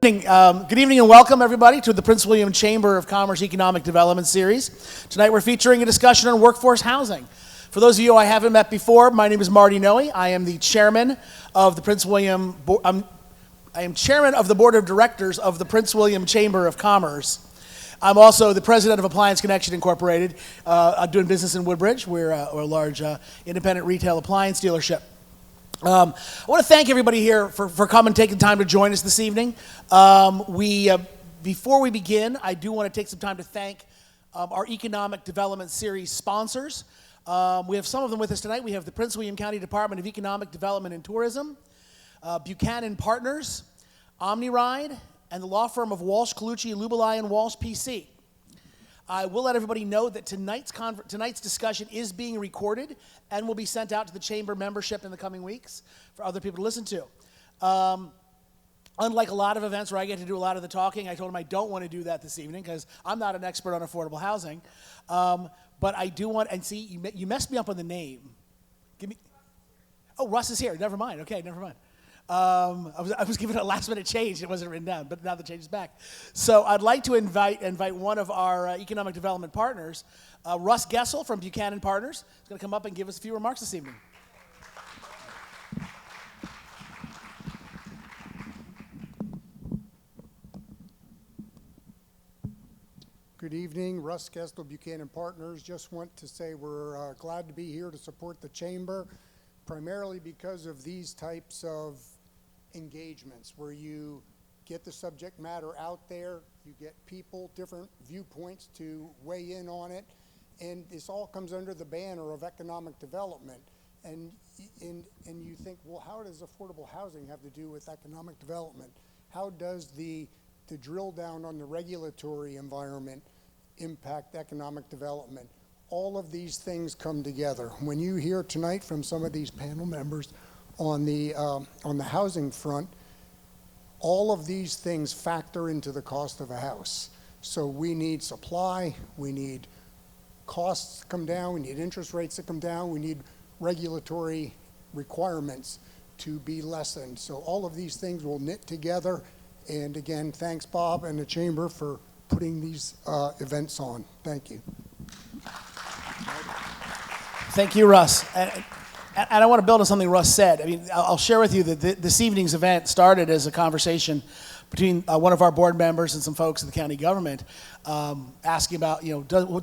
Good evening and welcome everybody to the Prince William Chamber of Commerce Economic Development Series. Tonight we're featuring a discussion on workforce housing. For those of you I haven't met before, my name is Marty Nohe. I am the chairman of the Prince William, I am chairman of the board of directors of the Prince William Chamber of Commerce. I'm also the president of Appliance Connection Incorporated, doing business in Woodbridge. We're a large independent retail appliance dealership. I want to thank everybody here for coming and taking time to join us this evening. Before we begin, I do want to take some time to thank our Economic Development Series sponsors. We have some of them with us tonight. We have the Prince William County Department of Economic Development and Tourism, Buchanan Partners, OmniRide, and the law firm of Walsh, Colucci, Lubelai, and Walsh PC. I will let everybody know that tonight's discussion is being recorded and will be sent out to the chamber membership in the coming weeks for other people to listen to. Unlike a lot of events where I get to do a lot of the talking, I told them I don't want to do that this evening because I'm not an expert on affordable housing. But I do want, and see, you messed me up on the name. Oh, Russ is here. Never mind. Okay, never mind. I was given a last minute change. It wasn't written down, but now the change is back. So I'd like to invite one of our economic development partners, Russ Gessel from Buchanan Partners. He's going to come up and give us a few remarks this evening. Good evening, Russ Gessel, Buchanan Partners. Just want to say we're glad to be here to support the chamber, primarily because of these types of engagements where you get the subject matter out there, you get people, different viewpoints to weigh in on it, and this all comes under the banner of economic development. And you think, well, how does affordable housing have to do with economic development? How does the drill down on the regulatory environment impact economic development? All of these things come together. When you hear tonight from some of these panel members on the housing front, all of these things factor into the cost of a house. So we need supply, we need costs to come down, we need interest rates to come down, we need regulatory requirements to be lessened. So all of these things will knit together. And again, thanks Bob and the Chamber for putting these events on. Thank you. Thank you, Russ. And I want to build on something Russ said. I mean, I'll share with you that this evening's event started as a conversation between one of our board members and some folks in the county government asking about,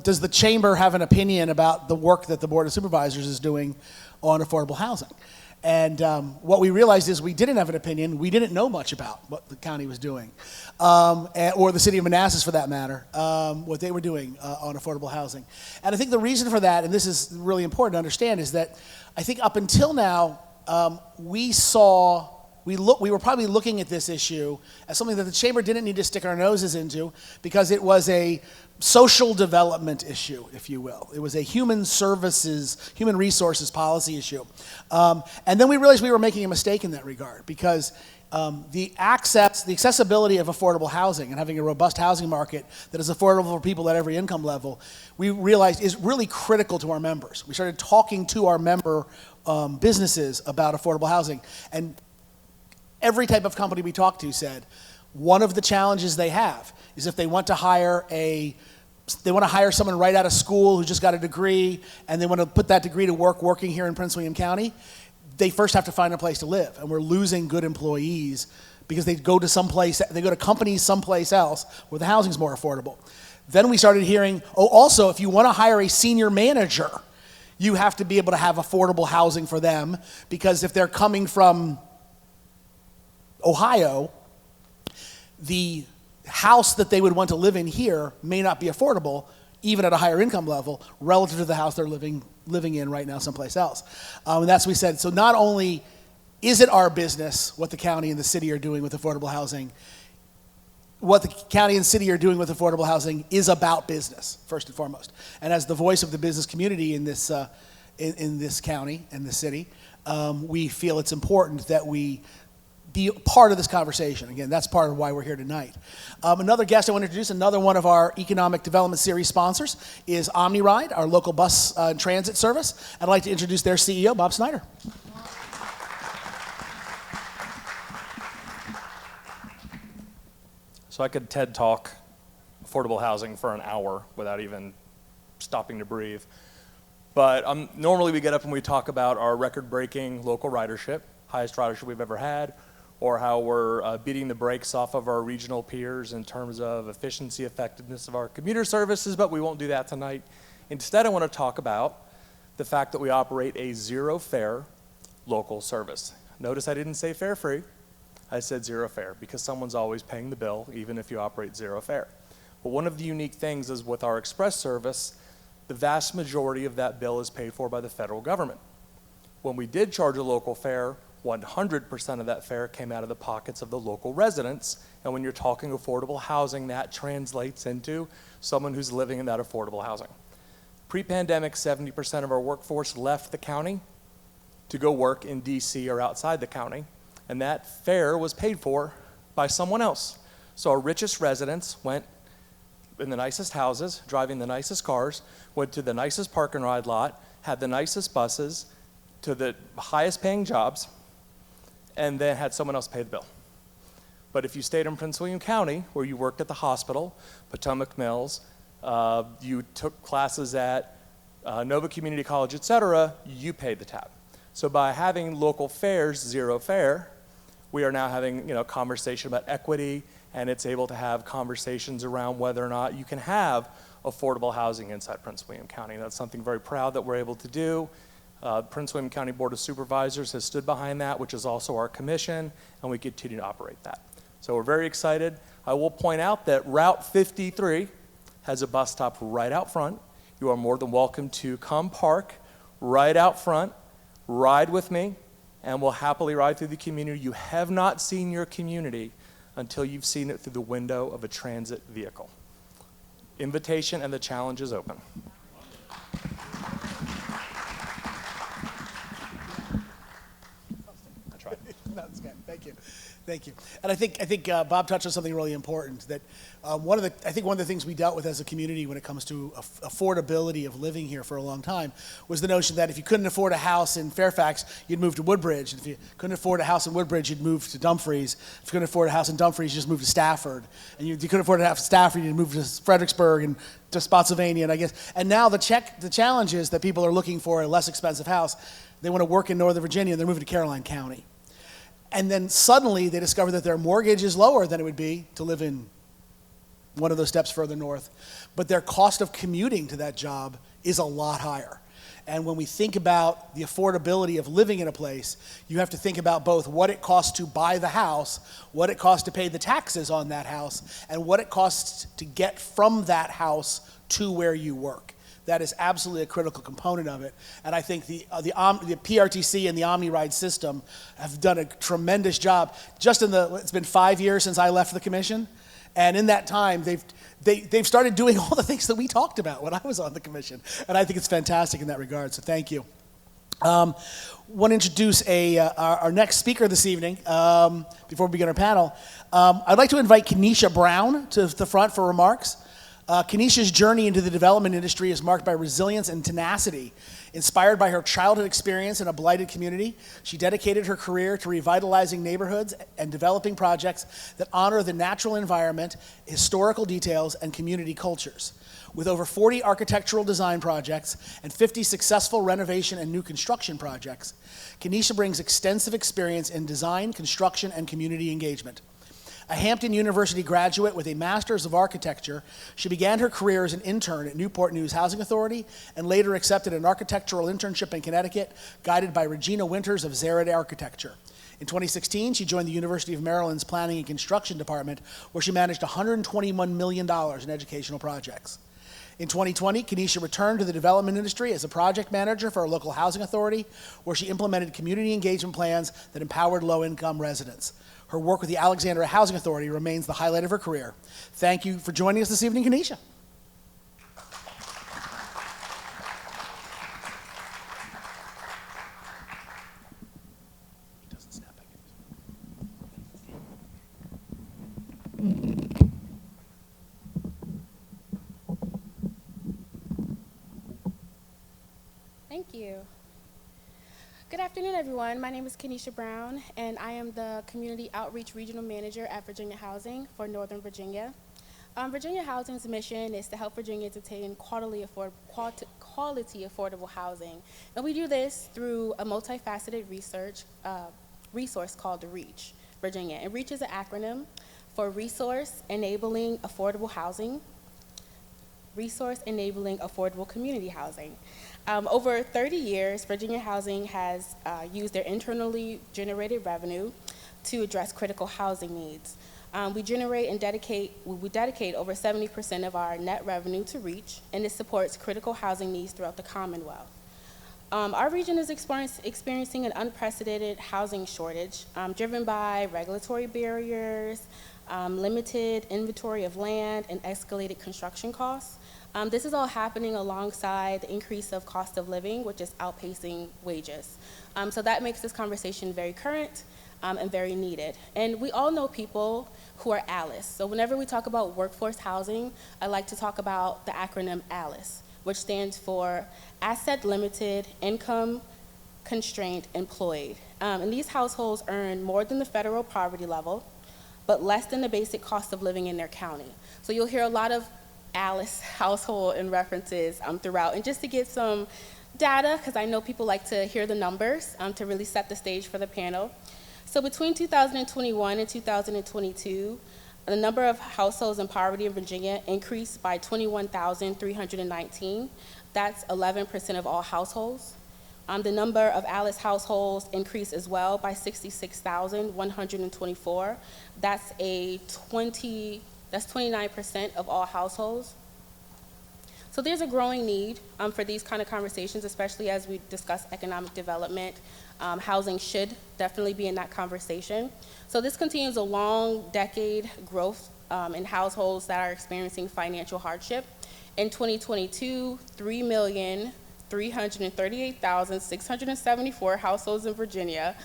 does the chamber have an opinion about the work that the Board of Supervisors is doing on affordable housing? And what we realized is we didn't have an opinion. We didn't know much about what the county was doing, or the city of Manassas for that matter, what they were doing on affordable housing. And I think the reason for that, and this is really important to understand, is that I think up until now, we were probably looking at this issue as something that the chamber didn't need to stick our noses into because it was a social development issue, if you will. It was a human resources policy issue. And then we realized we were making a mistake in that regard because the accessibility of affordable housing and having a robust housing market that is affordable for people at every income level, we realized is really critical to our members. We started talking to our member businesses about affordable housing, and every type of company we talked to said one of the challenges they have is if they want to hire someone right out of school who just got a degree and they want to put that degree to work working here in Prince William County, they first have to find a place to live, and we're losing good employees because they go to companies someplace else where the housing's more affordable. Then we started hearing, also if you want to hire a senior manager, you have to be able to have affordable housing for them, because if they're coming from Ohio, the house that they would want to live in here may not be affordable, even at a higher income level, relative to the house they're living in right now someplace else. And that's what we said. So not only is it our business what the county and the city are doing with affordable housing, what the county and city are doing with affordable housing is about business, first and foremost. And as the voice of the business community in this county and the city, we feel it's important that we be part of this conversation. Again, that's part of why we're here tonight. Another guest I want to introduce, another one of our Economic Development Series sponsors, is OmniRide, our local bus transit service. I'd like to introduce their CEO, Bob Snyder. So I could TED Talk affordable housing for an hour without even stopping to breathe. But normally we get up and we talk about our record-breaking local ridership, highest ridership we've ever had, or how we're beating the brakes off of our regional peers in terms of efficiency, effectiveness of our commuter services, but we won't do that tonight. Instead, I want to talk about the fact that we operate a zero-fare local service. Notice I didn't say fare-free. I said zero fare because someone's always paying the bill, even if you operate zero fare. But one of the unique things is with our express service, the vast majority of that bill is paid for by the federal government. When we did charge a local fare, 100% of that fare came out of the pockets of the local residents. And when you're talking affordable housing, that translates into someone who's living in that affordable housing. Pre-pandemic, 70% of our workforce left the county to go work in DC or outside the county, and that fare was paid for by someone else. So our richest residents went in the nicest houses, driving the nicest cars, went to the nicest park and ride lot, had the nicest buses, to the highest paying jobs, and then had someone else pay the bill. But if you stayed in Prince William County, where you worked at the hospital, Potomac Mills, you took classes at Nova Community College, et cetera, you paid the tab. So by having local fares, zero fare, we are now having conversation about equity, and it's able to have conversations around whether or not you can have affordable housing inside Prince William County. That's something very proud that we're able to do. Prince William County Board of Supervisors has stood behind that, which is also our commission, and we continue to operate that. So we're very excited. I will point out that Route 53 has a bus stop right out front. You are more than welcome to come park right out front, ride with me, and we'll happily ride through the community. You have not seen your community until you've seen it through the window of a transit vehicle. Invitation and the challenge is open. That's right. That's good. Thank you. Thank you. And I think Bob touched on something really important, that one of the things we dealt with as a community when it comes to affordability of living here for a long time was the notion that if you couldn't afford a house in Fairfax, you'd move to Woodbridge. And if you couldn't afford a house in Woodbridge, you'd move to Dumfries. If you couldn't afford a house in Dumfries, you just moved to Stafford. And you couldn't afford a house in Stafford, you'd move to Fredericksburg and to Spotsylvania, and now the challenge is that people are looking for a less expensive house. They want to work in Northern Virginia, and they're moving to Caroline County. And then suddenly they discover that their mortgage is lower than it would be to live in one of those steps further north. But their cost of commuting to that job is a lot higher. And when we think about the affordability of living in a place, you have to think about both what it costs to buy the house, what it costs to pay the taxes on that house, and what it costs to get from that house to where you work. That is absolutely a critical component of it. And I think the PRTC and the OmniRide system have done a tremendous job. It's been 5 years since I left the commission, and in that time, they've started doing all the things that we talked about when I was on the commission. And I think it's fantastic in that regard, so thank you. Want to introduce our next speaker this evening before we begin our panel. I'd like to invite Kanesha Brown to the front for remarks. Kanesha's journey into the development industry is marked by resilience and tenacity. Inspired by her childhood experience in a blighted community, she dedicated her career to revitalizing neighborhoods and developing projects that honor the natural environment, historical details, and community cultures. With over 40 architectural design projects and 50 successful renovation and new construction projects, Kanesha brings extensive experience in design, construction, and community engagement. A Hampton University graduate with a Master's of Architecture, she began her career as an intern at Newport News Housing Authority and later accepted an architectural internship in Connecticut, guided by Regina Winters of Zerad Architecture. In 2016, she joined the University of Maryland's Planning and Construction Department, where she managed $121 million in educational projects. In 2020, Kanesha returned to the development industry as a project manager for a local housing authority, where she implemented community engagement plans that empowered low-income residents. Her work with the Alexandria Housing Authority remains the highlight of her career. Thank you for joining us this evening, Kanesha. Thank you. Good afternoon, everyone. My name is Kanesha Brown, and I am the Community Outreach Regional Manager at Virginia Housing for Northern Virginia. Virginia Housing's mission is to help Virginians attain quality affordable housing. And we do this through a multifaceted resource called the REACH, Virginia. And REACH is an acronym for Resource Enabling Affordable Housing, Resource Enabling Affordable Community Housing. Over 30 years, Virginia Housing has used their internally generated revenue to address critical housing needs. We dedicate over 70% of our net revenue to REACH, and this supports critical housing needs throughout the Commonwealth. Our region is experiencing an unprecedented housing shortage, driven by regulatory barriers, limited inventory of land, and escalated construction costs. This is all happening alongside the increase of cost of living, which is outpacing wages. So that makes this conversation very current and very needed. And we all know people who are ALICE. So whenever we talk about workforce housing, I like to talk about the acronym ALICE, which stands for Asset Limited, Income Constrained, Employed. And these households earn more than the federal poverty level, but less than the basic cost of living in their county. So you'll hear a lot of ALICE household and references throughout. And just to get some data, because I know people like to hear the numbers to really set the stage for the panel. So between 2021 and 2022, the number of households in poverty in Virginia increased by 21,319. That's 11% of all households. The number of ALICE households increased as well by 66,124. That's 29% of all households. So there's a growing need for these kind of conversations, especially as we discuss economic development. Housing should definitely be in that conversation. So this continues a long decade growth in households that are experiencing financial hardship. In 2022, 3,338,674 households in Virginia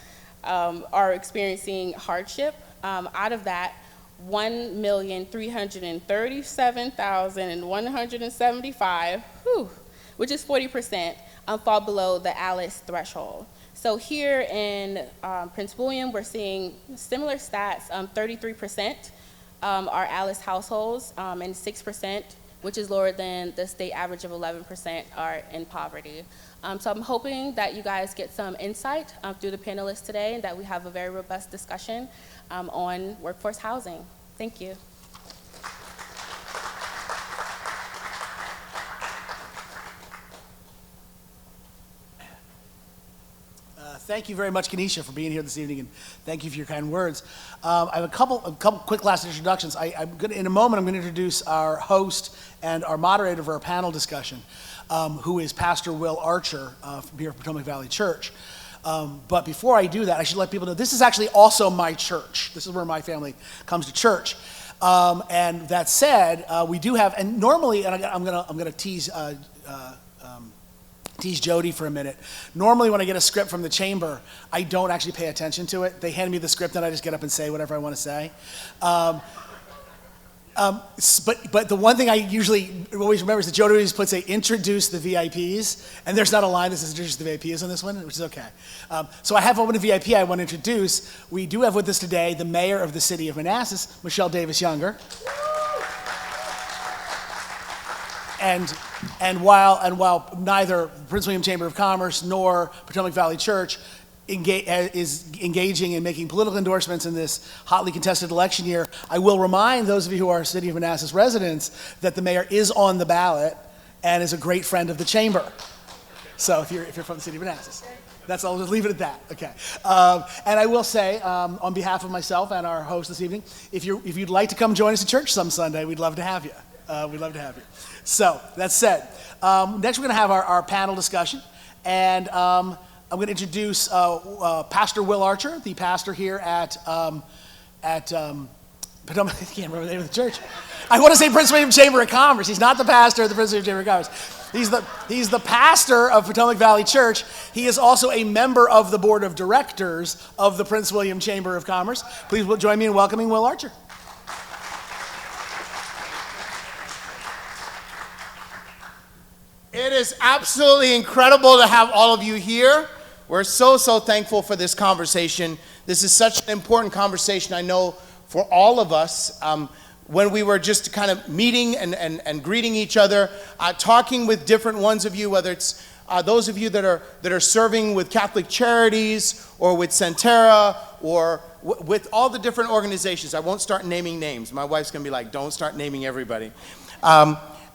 are experiencing hardship. Out of that, 1,337,175, which is 40%, fall below the ALICE threshold. So here in Prince William, we're seeing similar stats. 33% are ALICE households, and 6%, which is lower than the state average of 11%, are in poverty. So I'm hoping that you guys get some insight through the panelists today, and that we have a very robust discussion on workforce housing. Thank you. Thank you very much, Kanesha, for being here this evening, and thank you for your kind words. I have a couple quick last introductions. In a moment, I'm going to introduce our host and our moderator for our panel discussion, who is Pastor Will Archer from here at Potomac Valley Church. But before I do that, I should let people know this is actually also my church. This is where my family comes to church. And that said, we do have, and normally, and I'm gonna tease Jody for a minute. Normally when I get a script from the chamber, I don't actually pay attention to it. They hand me the script and I just get up and say whatever I want to say. But the one thing I usually always remember is that Jody always puts introduce the VIPs, and there's not a line that says introduce the VIPs on this one, which is okay. So I have one VIP I want to introduce. We do have with us today the mayor of the city of Manassas, Michelle Davis Younger. And while neither Prince William Chamber of Commerce nor Potomac Valley Church is engaging in making political endorsements in this hotly contested election year, I will remind those of you who are City of Manassas residents that the mayor is on the ballot and is a great friend of the chamber. So if you're from the City of Manassas. I'll just leave it at that, okay. And I will say, on behalf of myself and our host this evening, if you'd like to come join us at church some Sunday, we'd love to have you. We'd love to have you. So, that said, next we're going to have our panel discussion, and I'm going to introduce Pastor Will Archer, the pastor here at Potomac. I can't remember the name of the church. I want to say Prince William Chamber of Commerce. He's not the pastor of the Prince William Chamber of Commerce. He's the pastor of Potomac Valley Church. He is also a member of the board of directors of the Prince William Chamber of Commerce. Please join me in welcoming Will Archer. It is absolutely incredible to have all of you here. We're so thankful for this conversation. This is such an important conversation, I know, for all of us. When we were just kind of meeting and greeting each other, talking with different ones of you, whether it's those of you that are serving with Catholic Charities or with Centera or with all the different organizations. I won't start naming names. My wife's going to be like, don't start naming everybody.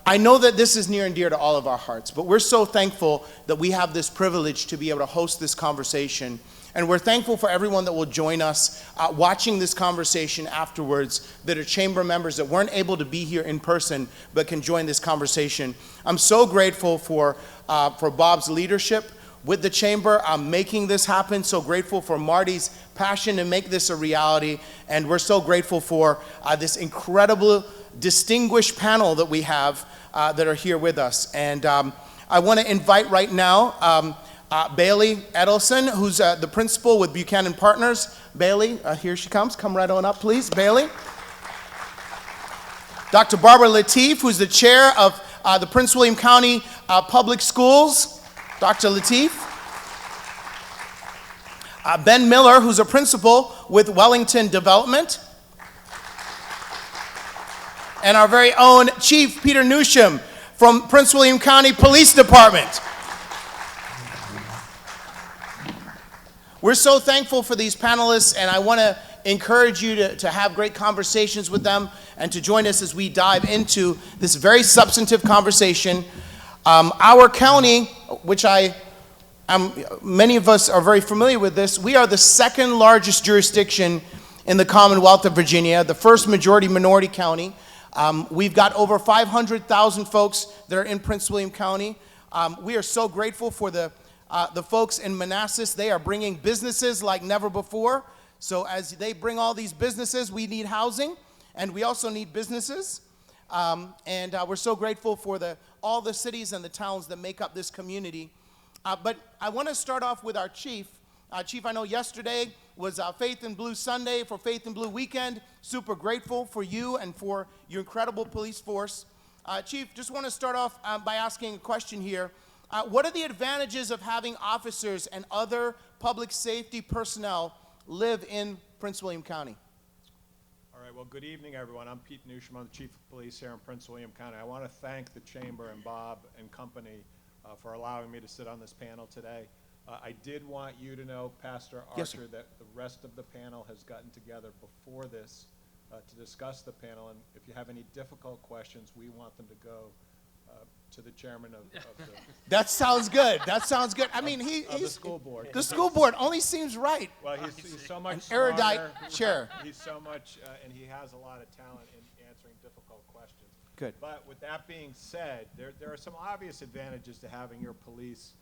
I know that this is near and dear to all of our hearts, but we're so thankful that we have this privilege to be able to host this conversation. And we're thankful for everyone that will join us watching this conversation afterwards, that are chamber members that weren't able to be here in person but can join this conversation. I'm so grateful for Bob's leadership with the chamber making this happen. So grateful for Marty's passion to make this a reality. And we're so grateful for this incredible, distinguished panel that we have that are here with us. And I want to invite right now Bailey Edelson, who's the principal with Buchanan Partners. Bailey, here she comes. Come right on up, please. Bailey. Dr. Barbara Lateef, who's the chair of the Prince William County Public Schools. Dr. Lateef. Ben Miller, who's a principal with Wellington Development. And our very own Chief Peter Newsham from Prince William County Police Department. We're so thankful for these panelists, and I want to encourage you to have great conversations with them and to join us as we dive into this very substantive conversation. Our county, which many of us are very familiar with this, we are the second largest jurisdiction in the Commonwealth of Virginia, the first majority-minority county. We've got over 500,000 folks that are in Prince William County. We are so grateful for the folks in Manassas. They are bringing businesses like never before. So as they bring all these businesses, we need housing, and we also need businesses. And we're so grateful for all the cities and the towns that make up this community. But I want to start off with our chief. Chief, I know yesterday was Faith in Blue Sunday for Faith in Blue Weekend. Super grateful for you and for your incredible police force. Chief, just want to start off by asking a question here. What are the advantages of having officers and other public safety personnel live in Prince William County? All right, well, good evening, everyone. I'm Pete Newsham. I'm the Chief of Police here in Prince William County. I want to thank the Chamber and Bob and company for allowing me to sit on this panel today. I did want you to know, Pastor Archer, that the rest of the panel has gotten together before this to discuss the panel, and if you have any difficult questions, we want them to go to the chairman of the That sounds good. That sounds good. I mean, he's the school board. The school board only seems right. Well, he's so much Erudite smarter. chair. He's so much, and he has a lot of talent in answering difficult questions. Good. But with that being said, there are some obvious advantages to having your police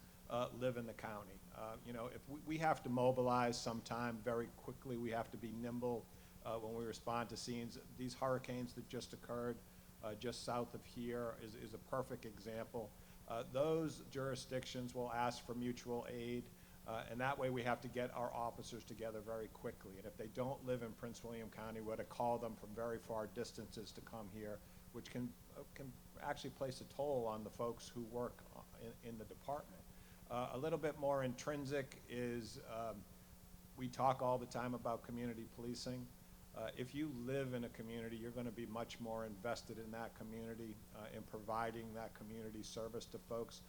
live in the county. You know, if we have to mobilize sometime very quickly, we have to be nimble when we respond to scenes. These hurricanes that just occurred just south of here is a perfect example. Those jurisdictions will ask for mutual aid, and that way we have to get our officers together very quickly. And if they don't live in Prince William County, we're to call them from very far distances to come here, which can actually place a toll on the folks who work in the department. A little bit more intrinsic is we talk all the time about community policing. If you live in a community, you're going to be much more invested in that community, in providing that community service to folks.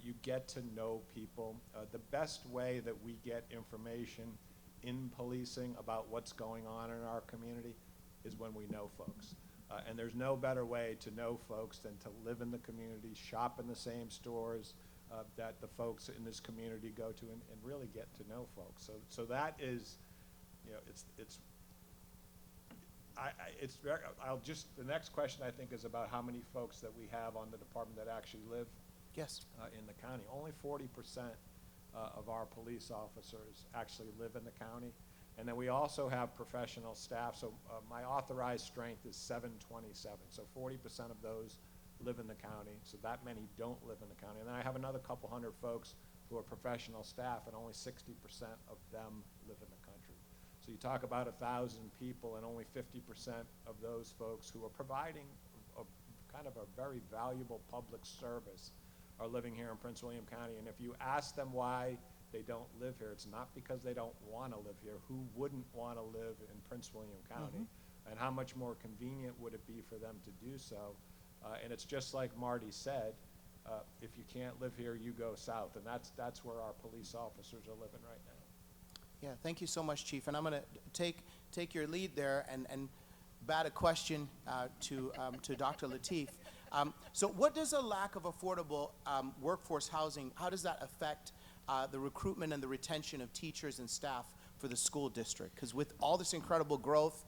You get to know people. The best way that we get information in policing about what's going on in our community is when we know folks. And there's no better way to know folks than to live in the community, shop in the same stores that the folks in this community go to, and really get to know folks. So that is, you know, the next question I think is about how many folks that we have on the department that actually live in the county. Only 40% of our police officers actually live in the county. And then we also have professional staff. So my authorized strength is 727. So 40% of those live in the county. So that many don't live in the county. And then I have another couple hundred folks who are professional staff, and only 60% of them live in the country. So you talk about 1,000 people, and only 50% of those folks who are providing kind of a very valuable public service are living here in Prince William County. And if you ask them why they don't live here, it's not because they don't want to live here. Who wouldn't want to live in Prince William County? And how much more convenient would it be for them to do so? And it's just like Marty said, if you can't live here, you go south. And that's where our police officers are living right now. Yeah, thank you so much, Chief. And I'm going to take your lead there and bat a question to Dr. Lateef. So what does a lack of affordable workforce housing, how does that affect the recruitment and the retention of teachers and staff for the school district? Because with all this incredible growth,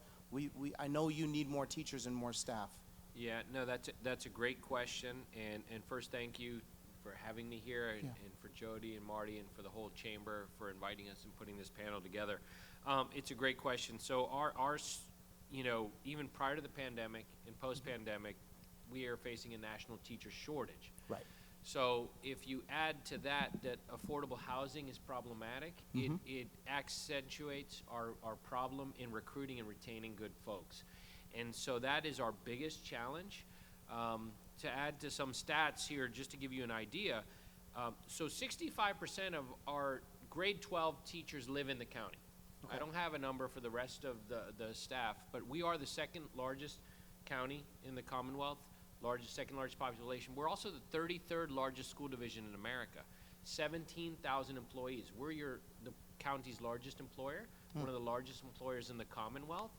I know you need more teachers and more staff. Yeah, no, that's a great question, and first thank you for having me here, and for Jody and Marty and for the whole chamber for inviting us and putting this panel together. It's a great question. So our you know, even prior to the pandemic and post-pandemic, we are facing a national teacher shortage. Right. So if you add to that affordable housing is problematic, it accentuates our problem in recruiting and retaining good folks. And so that is our biggest challenge. To add to some stats here, just to give you an idea, so 65% of our grade 12 teachers live in the county. Okay. I don't have a number for the rest of the staff, but we are the second largest county in the Commonwealth, second largest population. We're also the 33rd largest school division in America, 17,000 employees. We're the county's largest employer, one of the largest employers in the Commonwealth.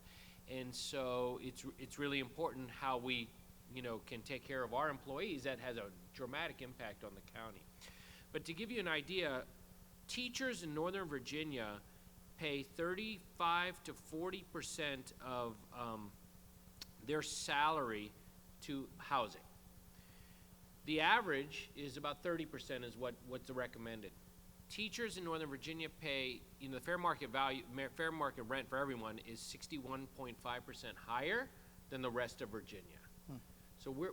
And so it's really important how we, you know, can take care of our employees. That has a dramatic impact on the county. But to give you an idea, teachers in Northern Virginia pay 35 to 40% of their salary to housing. The average is about 30% is what's recommended. Teachers in Northern Virginia pay, you know, the fair market rent for everyone is 61.5% higher than the rest of Virginia. So we're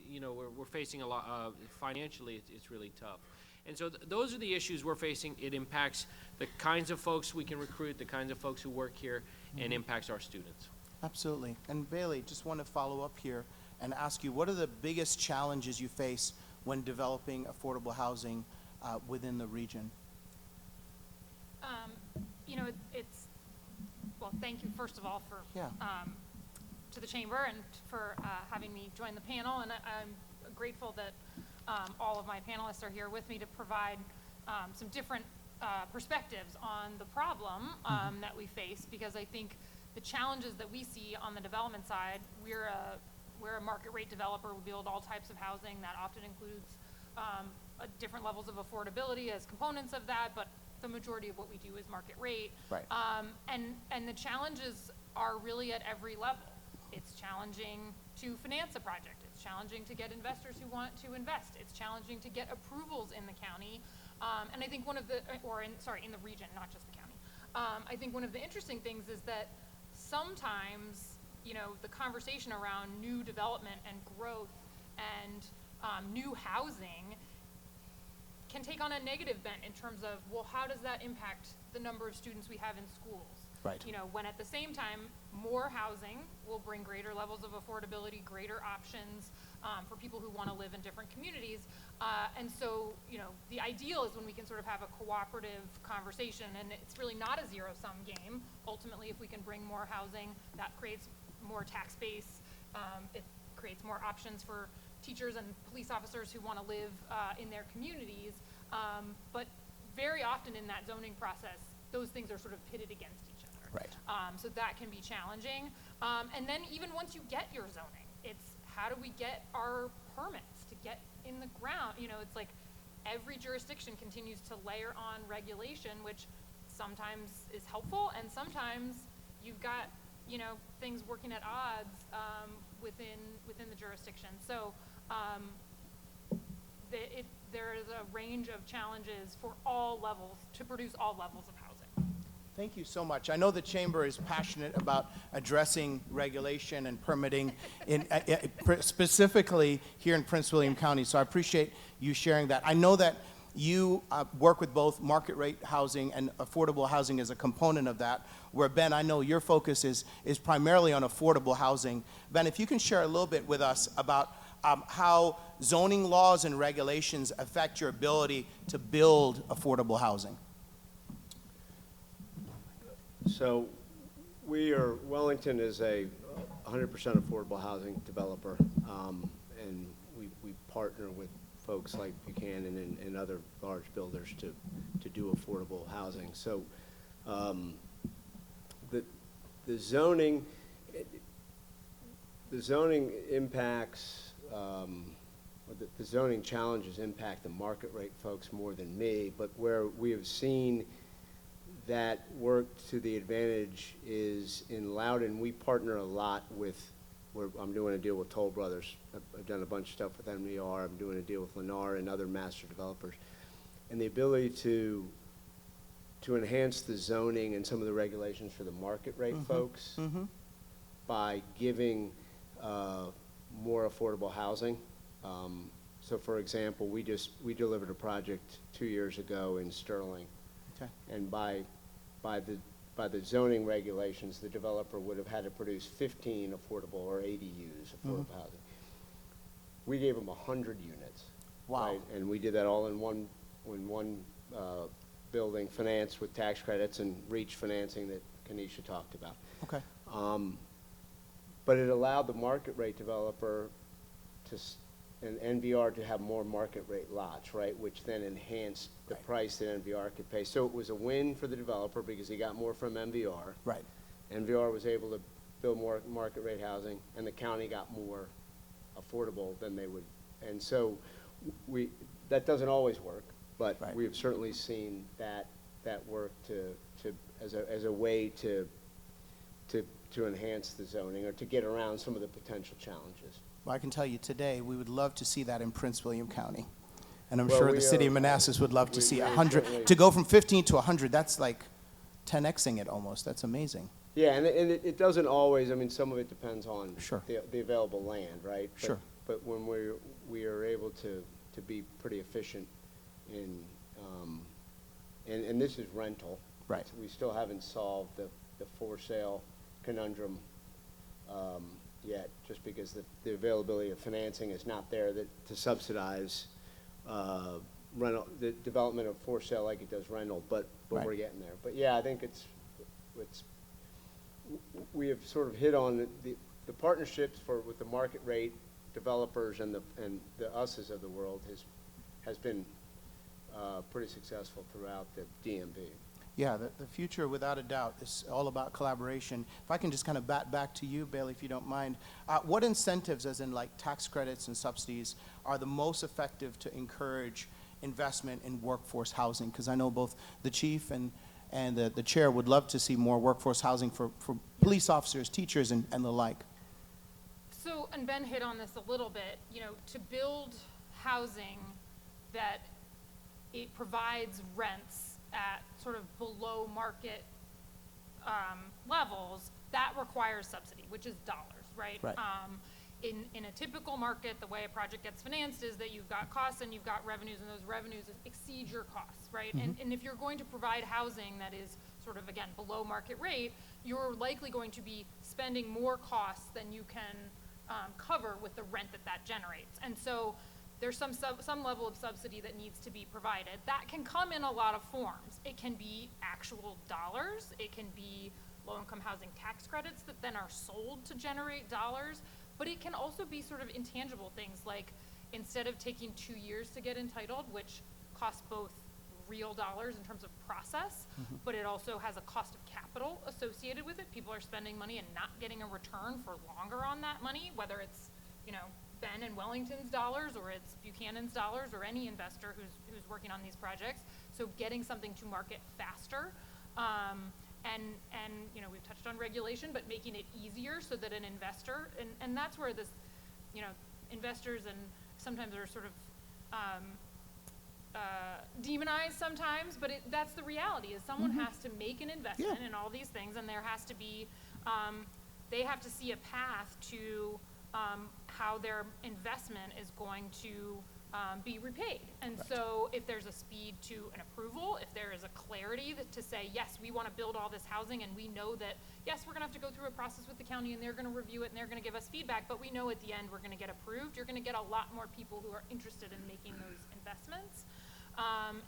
you know, we're facing a lot financially. It's really tough. And so those are the issues we're facing. It impacts the kinds of folks we can recruit, the kinds of folks who work here, and impacts our students. Absolutely. And Bailey, just want to follow up here and ask you, what are the biggest challenges you face when developing affordable housing within the region? You know, well, thank you first of all for to the chamber and for having me join the panel, and I'm grateful that all of my panelists are here with me to provide some different perspectives on the problem that we face, because I think the challenges that we see on the development side, we're a market rate developer. We build all types of housing. That often includes different levels of affordability as components of that, but the majority of what we do is market rate. Right. And the challenges are really at every level. It's challenging to finance a project. It's challenging to get investors who want to invest. It's challenging to get approvals in the county. And I think in the region, not just the county. I think one of the interesting things is that sometimes, you know, the conversation around new development and growth and new housing can take on a negative bent in terms of, well, how does that impact the number of students we have in schools? Right. You know, when at the same time, more housing will bring greater levels of affordability, greater options for people who want to live in different communities. And so, you know, the ideal is when we can sort of have a cooperative conversation, and it's really not a zero-sum game. Ultimately, if we can bring more housing, that creates more tax base. It creates more options for teachers and police officers who want to live in their communities. But very often in that zoning process, those things are sort of pitted against each other. Right. So that can be challenging. And then even once you get your zoning, it's how do we get our permits to get in the ground? You know, it's like every jurisdiction continues to layer on regulation, which sometimes is helpful, and sometimes you've got, you know, things working at odds within the jurisdiction. So there is a range of challenges for all levels to produce all levels of housing. Thank you so much. I know the Chamber is passionate about addressing regulation and permitting, specifically here in Prince William County, so I appreciate you sharing that. I know that you work with both market rate housing and affordable housing as a component of that, where Ben, I know your focus is primarily on affordable housing. Ben, if you can share a little bit with us about how zoning laws and regulations affect your ability to build affordable housing. So Wellington is a 100% affordable housing developer, and we partner with folks like Buchanan and other large builders to do affordable housing. So the zoning impacts, the zoning challenges impact the market rate folks more than me, but where we have seen that work to the advantage is in Loudoun. We partner a lot with, I'm doing a deal with Toll Brothers. I've done a bunch of stuff with MVR. I'm doing a deal with Lennar and other master developers. And the ability to enhance the zoning and some of the regulations for the market rate folks by giving more affordable housing. So for example, we delivered a project 2 years ago in Sterling. Okay. And by the zoning regulations, the developer would have had to produce 15 affordable or ADUs, affordable housing. We gave them 100 units. Wow. Right? And we did that all in one building, financed with tax credits and reach financing that Kanesha talked about. Okay. But it allowed the market rate developer and NVR to have more market rate lots, right, which then enhanced the price that NVR could pay. So it was a win for the developer because he got more from NVR. Right. NVR was able to build more market rate housing, and the county got more affordable than they would. And so that doesn't always work, but we have certainly seen that work as a way to enhance the zoning or to get around some of the potential challenges. Well, I can tell you today, we would love to see that in Prince William County. And I'm sure the city of Manassas would love to see 100. To go from 15 to 100, that's like 10xing it almost. That's amazing. Yeah, and it doesn't always, I mean, some of it depends on Sure. the available land, right? Sure. But when we are able to be pretty efficient in, and this is rental. Right. We still haven't solved the for sale conundrum yet, just because the availability of financing is not there to subsidize rental, the development of for sale like it does rental, but we're getting there. But yeah, I think we have sort of hit on the partnerships with the market rate developers and the us's of the world has been pretty successful throughout the DMV. Yeah, the future, without a doubt, is all about collaboration. If I can just kind of bat back to you, Bailey, if you don't mind, what incentives, as in like tax credits and subsidies, are the most effective to encourage investment in workforce housing? Because I know both the chief and the chair would love to see more workforce housing for police officers, teachers, and the like. So, and Ben hit on this a little bit, to build housing that it provides rents at sort of below market levels, that requires subsidy, which is dollars, right? Right. In a typical market, the way a project gets financed is that you've got costs and you've got revenues, and those revenues exceed your costs, right? And if you're going to provide housing that is sort of, again, below market rate, you're likely going to be spending more costs than you can cover with the rent that generates. And so there's some level of subsidy that needs to be provided. That can come in a lot of forms. It can be actual dollars. It can be low-income housing tax credits that then are sold to generate dollars. But it can also be sort of intangible things, like instead of taking 2 years to get entitled, which costs both real dollars in terms of process, but it also has a cost of capital associated with it. People are spending money and not getting a return for longer on that money, whether it's, Ben and Wellington's dollars, or it's Buchanan's dollars, or any investor who's working on these projects. So getting something to market faster, and we've touched on regulation, but making it easier so that an investor, and that's where this, investors and sometimes are sort of demonized sometimes, but that's the reality, is someone has to make an investment in all these things, and there has to be, they have to see a path to how their investment is going to be repaid. And so if there's a speed to an approval, if there is a clarity to say, yes, we want to build all this housing, and we know that, yes, we're going to have to go through a process with the county, and they're going to review it, and they're going to give us feedback, but we know at the end we're going to get approved, you're going to get a lot more people who are interested in making those investments.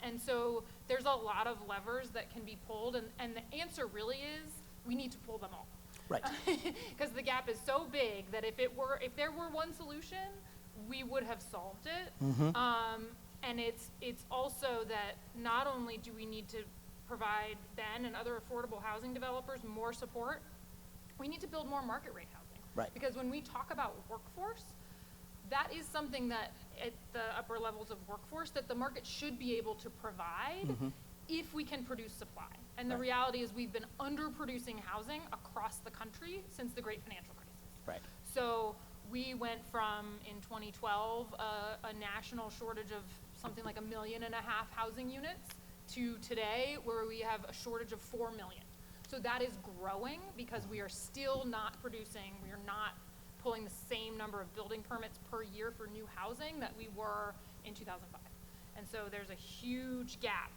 And so there's a lot of levers that can be pulled, and the answer really is we need to pull them all. Right. Because the gap is so big that if there were one solution, we would have solved it. And it's also that not only do we need to provide Ben and other affordable housing developers more support, we need to build more market rate housing. Right. Because when we talk about workforce, that is something that at the upper levels of workforce that the market should be able to provide if we can produce supply. And the reality is we've been underproducing housing across the country since the great financial crisis. Right. So we went from, in 2012, a national shortage of something like 1.5 million housing units to today where we have a shortage of 4 million. So that is growing because we are still not producing, we are not pulling the same number of building permits per year for new housing that we were in 2005. And so there's a huge gap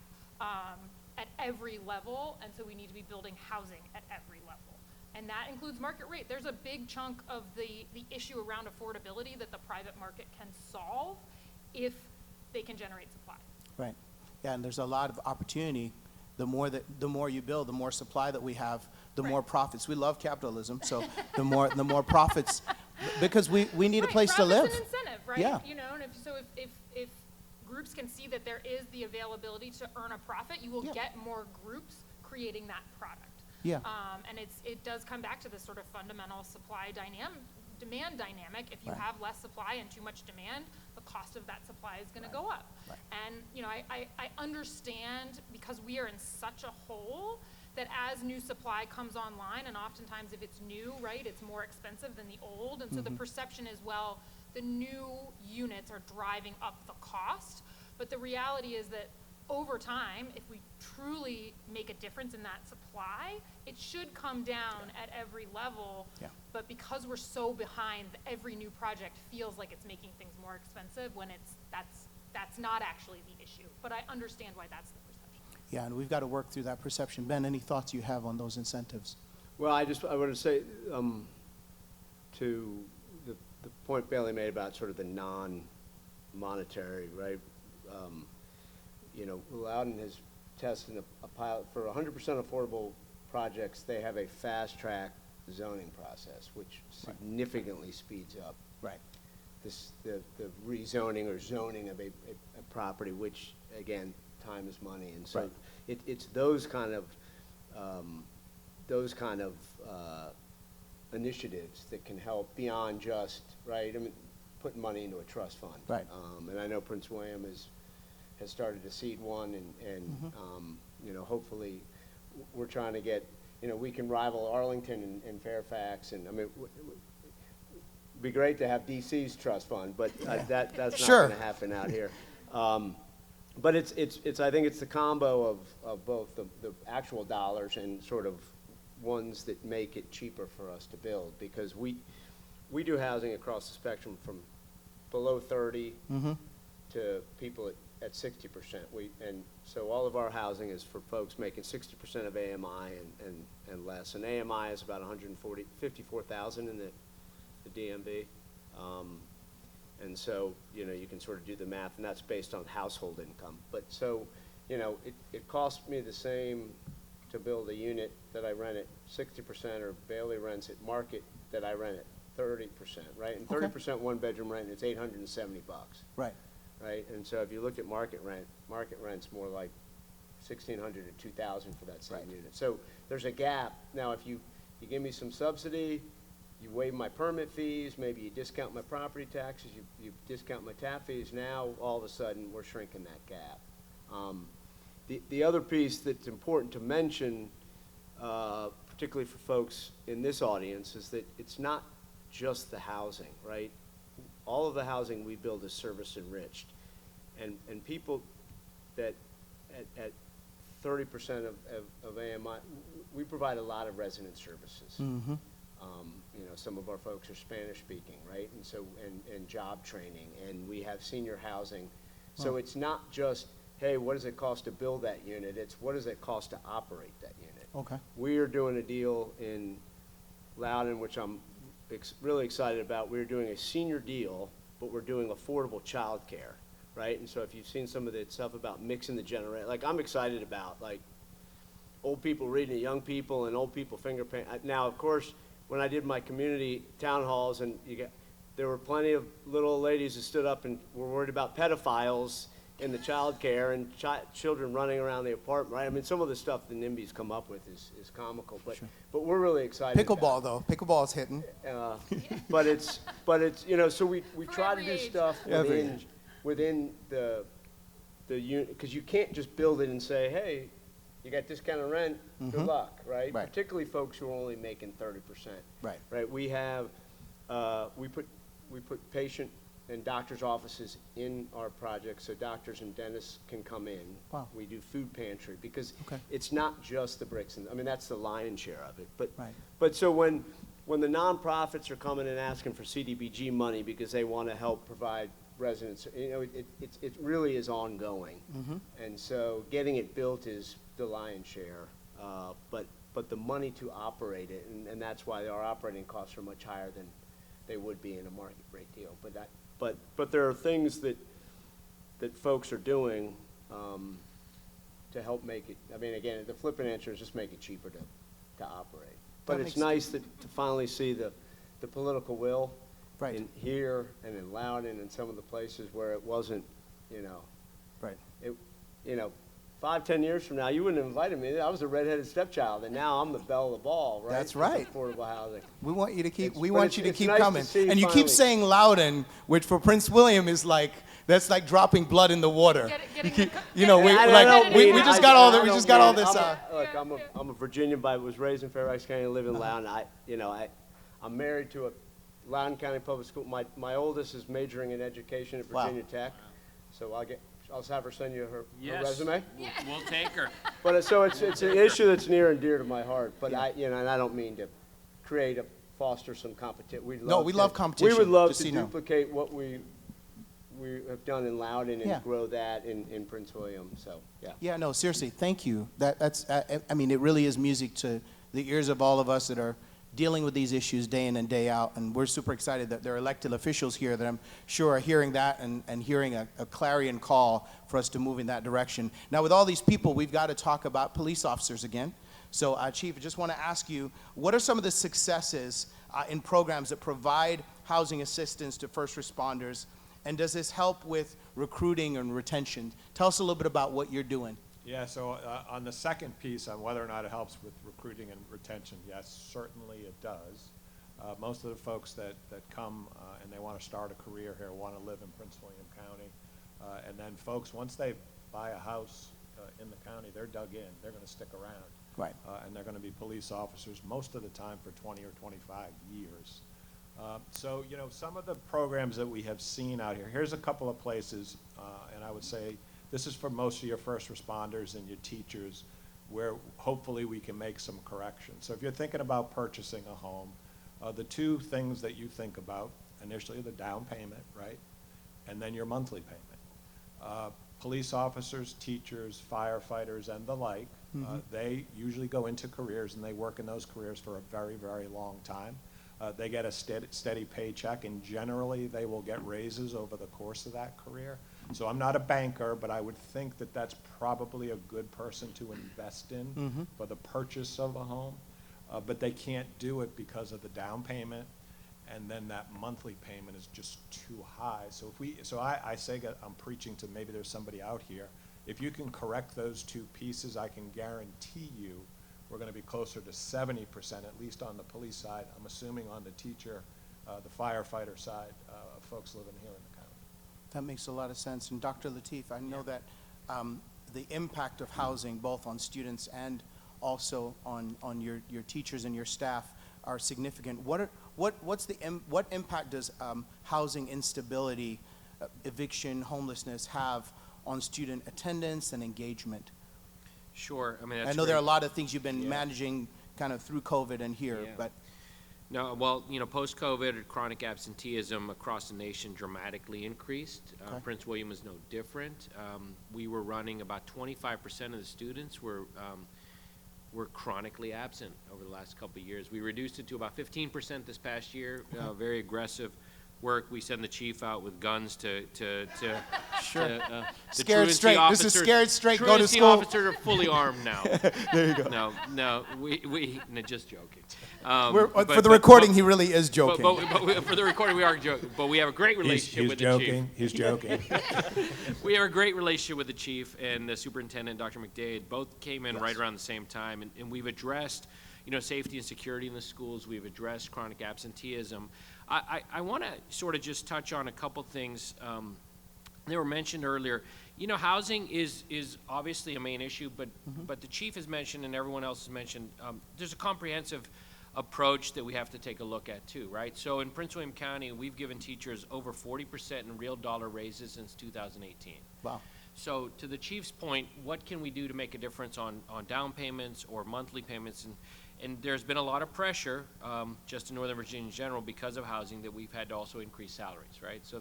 at every level, and so we need to be building housing at every level. And that includes market rate. There's a big chunk of the issue around affordability that the private market can solve if they can generate supply. Right. Yeah, and there's a lot of opportunity. The more you build, the more supply that we have, the more profits. We love capitalism, so the more profits, because we need a place to live. Profit's an incentive, right? Yeah. You know, and if groups can see that there is the availability to earn a profit, you will get more groups creating that product. Yeah. And it does come back to this sort of fundamental demand dynamic. If you have less supply and too much demand, the cost of that supply is going to go up. Right. And you know, I understand, because we are in such a hole, that as new supply comes online, and oftentimes if it's new, right, it's more expensive than the old, and so the perception is, well, the new units are driving up the cost, but the reality is that over time, if we truly make a difference in that supply, it should come down at every level. Yeah. But because we're so behind, every new project feels like it's making things more expensive when that's not actually the issue. But I understand why that's the perception. Yeah, and we've got to work through that perception. Ben, any thoughts you have on those incentives? Well, I want to say to the point Bailey made about sort of the non-monetary, right? You know, Loudon has tested a pilot for 100% affordable projects. They have a fast-track zoning process, which significantly speeds up the rezoning or zoning of a property, which again, time is money, and so it's those kind of initiatives that can help beyond just I mean, putting money into a trust fund. Right. And I know Prince William has started to seed one, and you know, hopefully we're trying to get, you know, we can rival Arlington and Fairfax, and I mean, it'd be great to have DC's trust fund, but that's not going to happen out here. But it's I think it's the combo of both the actual dollars and sort of ones that make it cheaper for us to build, because we do housing across the spectrum from below 30 to people at 60%. And so all of our housing is for folks making 60% of AMI and less. And AMI is about 54,000 in the DMV. And so, you know, you can sort of do the math, and that's based on household income. But so, you know, it costs me the same to build a unit that I rent at 60%, or Bailey rents at market that I rent at 30%, right? And 30% one-bedroom rent, it's $870. Right. Right, and so if you look at market rent's more like $1,600 to $2,000 for that same unit. So there's a gap. Now, if you give me some subsidy, you waive my permit fees, maybe you discount my property taxes, you discount my tap fees, now all of a sudden we're shrinking that gap. The other piece that's important to mention, particularly for folks in this audience, is that it's not just the housing, right? All of the housing we build is service enriched, and people that at 30% of AMI, we provide a lot of resident services. You know, some of our folks are Spanish speaking, right? And so, and job training, and we have senior housing. So it's not just, hey, what does it cost to build that unit? It's what does it cost to operate that unit? Okay. We are doing a deal in Loudon, which I'm really excited about. We're doing a senior deal, but we're doing affordable childcare, right? And so if you've seen some of the stuff about mixing the generation, like I'm excited about, like, old people reading to young people and old people finger paint. Now, of course, when I did my community town halls, and there were plenty of little ladies who stood up and were worried about pedophiles in the child care and children running around the apartment, right? I mean, some of the stuff the NIMBYs come up with is comical, but but we're really excited. Pickleball, though. Pickleball's hitting. But it's, you know, so we try to every do age. stuff Every within the unit, because you can't just build it and say, hey, you got discounted rent, good luck, right? Right. Particularly folks who are only making 30%. Right. Right, we have, we put patient and doctor's offices in our project so doctors and dentists can come in. Wow. We do food pantry, because Okay. it's not just the bricks, and, I mean, that's the lion's share of it. Right. But so when the nonprofits are coming and asking for CDBG money because they want to help provide residents, you know, it really is ongoing. And so getting it built is the lion's share, but the money to operate it, and that's why our operating costs are much higher than they would be in a market rate deal. But there are things that folks are doing to help make it. I mean, again, the flippant answer is just make it cheaper to operate. But That it's makes- nice to finally see the political will Right. in here and in Loudon and some of the places where it wasn't, you know. Right. It, you know, 5-10 years from now, you wouldn't have invited me. I was a redheaded stepchild, and now I'm the belle of the ball, right? That's with right. Affordable housing. We want you to keep. It's- We but want it's- you to it's keep nice to coming. see And you finally. keep saying Loudon, which for Prince William is like that's like dropping blood in the water. You know, we And I like don't we mean- just I- got all I the, we don't just got all mean- this. Look, I'm a Virginian, but I was raised in Fairfax County, live in Loudon. I'm married to a Loudon County Public School. My oldest is majoring in education at Wow. Virginia Tech, so I'll have her send you her Yes. resume. We'll take her. But so it's an issue that's near and dear to my heart. But and I don't mean to foster some competition. We love competition, We would love just to so you know. duplicate what we have done in Loudon and Yeah. grow that in Prince William. So yeah. Yeah, no, seriously, thank you. That's I mean, it really is music to the ears of all of us that are dealing with these issues day in and day out, and we're super excited that there are elected officials here that I'm sure are hearing that and hearing a clarion call for us to move in that direction. Now, with all these people, we've got to talk about police officers again. So, Chief, I just want to ask you, what are some of the successes in programs that provide housing assistance to first responders, and does this help with recruiting and retention? Tell us a little bit about what you're doing. Yeah, so on the second piece, on whether or not it helps with recruiting and retention, yes, certainly it does. Most of the folks that come and they want to start a career here want to live in Prince William County. And then folks, once they buy a house in the county, they're dug in. They're going to stick around. Right. And they're going to be police officers most of the time for 20 or 25 years. So, you know, some of the programs that we have seen out here, here's a couple of places, and I would say this is for most of your first responders and your teachers, where hopefully we can make some corrections. So if you're thinking about purchasing a home, the two things that you think about initially, the down payment, right? And then your monthly payment. Police officers, teachers, firefighters, and the like, they usually go into careers and they work in those careers for a very, very long time. They get a steady paycheck, and generally they will get raises over the course of that career. So I'm not a banker, but I would think that that's probably a good person to invest in for the purchase of a home. But they can't do it because of the down payment, and then that monthly payment is just too high. So I say that I'm preaching to maybe there's somebody out here. If you can correct those two pieces, I can guarantee you we're going to be closer to 70%, at least on the police side. I'm assuming on the teacher, the firefighter side, folks living here in the county. That makes a lot of sense. And Dr. Lateef, I know that the impact of housing, both on students and also on your teachers and your staff, are significant. What impact does housing instability, eviction, homelessness have on student attendance and engagement? Sure. I mean, I that's know there are a great. lot of things you've been managing kind of through COVID and here, Yeah. but No, well, post-COVID, chronic absenteeism across the nation dramatically increased. Prince William is no different. We were running about 25% of the students were chronically absent over the last couple of years. We reduced it to about 15% this past year. Very aggressive work. We send the chief out with guns to Sure. the Scared truancy straight. This is officers- scared straight. Go to truancy school. officers are fully armed now. There you go. No, no, just joking. For the recording, he really is joking. For the recording, we are joking. But we have a great relationship with the chief. He's joking. We have a great relationship with the chief and the superintendent, Dr. McDade. Both came in right around the same time, and we've addressed, safety and security in the schools. We've addressed chronic absenteeism. I want to sort of just touch on a couple things. They were mentioned earlier. Housing is obviously a main issue, but the chief has mentioned and everyone else has mentioned there's a comprehensive approach that we have to take a look at too, right? So in Prince William County, we've given teachers over 40% in real dollar raises since 2018. Wow. So to the chief's point, what can we do to make a difference on down payments or monthly payments? And there's been a lot of pressure, just in Northern Virginia in general, because of housing, that we've had to also increase salaries, right? So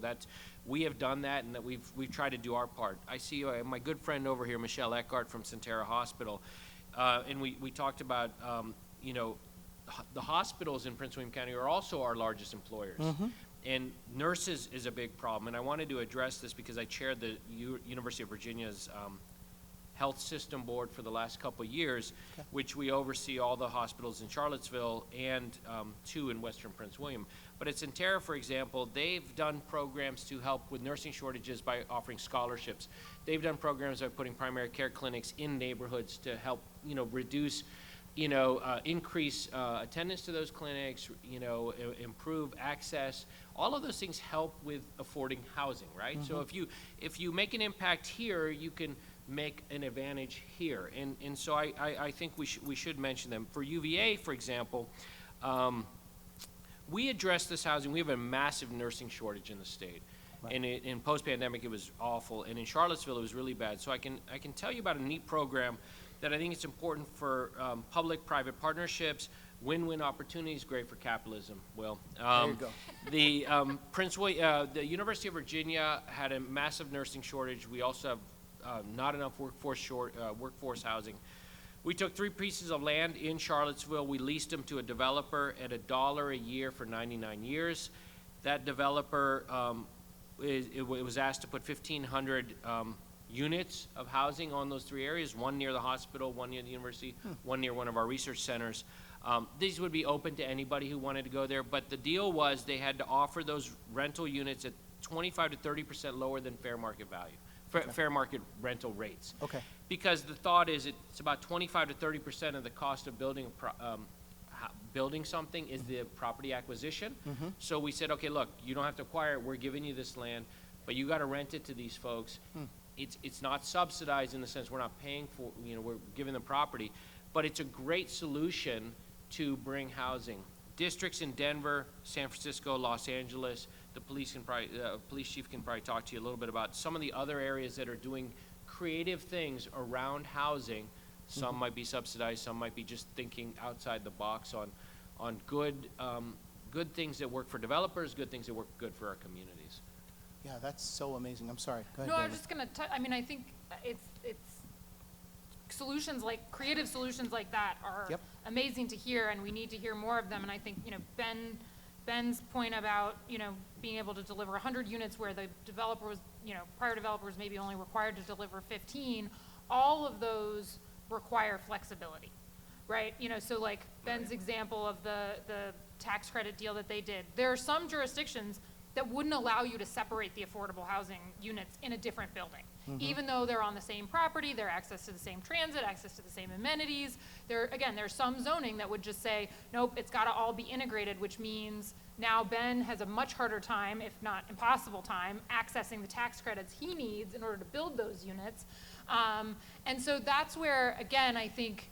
we have done that, and that we've tried to do our part. I see my good friend over here, Michelle Eckhart from Centera Hospital, and we talked about, the hospitals in Prince William County are also our largest employers. And nurses is a big problem, and I wanted to address this because I chaired the University of Virginia's health system board for the last couple of years, which we oversee all the hospitals in Charlottesville and 2 in Western Prince William. But at Centera, for example, they've done programs to help with nursing shortages by offering scholarships. They've done programs by putting primary care clinics in neighborhoods to help, reduce, increase attendance to those clinics, improve access. All of those things help with affording housing, right? So if you make an impact here, you can make an advantage here. And so I think we should mention them. For UVA, for example, we address this housing. We have a massive nursing shortage in the state. Right. And in post-pandemic, it was awful. And in Charlottesville, it was really bad. So I can tell you about a neat program that I think it's important for public-private partnerships, win-win opportunities, great for capitalism. Well, there you go. The University of Virginia had a massive nursing shortage. We also have not enough workforce housing. We took 3 pieces of land in Charlottesville. We leased them to a developer at $1 a year for 99 years. That developer was asked to put 1,500 units of housing on those 3 areas, 1 near the hospital, 1 near the university, 1 near one of our research centers. These would be open to anybody who wanted to go there, but the deal was they had to offer those rental units at 25 to 30% lower than fair market value. Fair market rental rates. Okay. Because the thought is it's about 25 to 30% of the cost of building something is the property acquisition. So we said, okay, look, you don't have to acquire it. We're giving you this land, but you got to rent it to these folks. It's not subsidized in the sense we're not paying for, we're giving them property, but it's a great solution to bring housing. Districts in Denver, San Francisco, Los Angeles, the police chief can probably talk to you a little bit about some of the other areas that are doing creative things around housing. Some might be subsidized, some might be just thinking outside the box on good things that work for developers, good things that work good for our communities. Yeah, that's so amazing. I'm sorry. Go ahead. No, I David. was just going to I think it's solutions creative solutions like that are amazing to hear, and we need to hear more of them. And I think, Ben's point about, being able to deliver 100 units where the developer was, prior developers maybe only required to deliver 15, all of those require flexibility, right? So like Ben's example of the tax credit deal that they did, there are some jurisdictions that wouldn't allow you to separate the affordable housing units in a different building. Even though they're on the same property, they're access to the same transit, access to the same amenities. There's some zoning that would just say, nope, it's gotta all be integrated, which means now Ben has a much harder time, if not impossible time, accessing the tax credits he needs in order to build those units. And so that's where, again, I think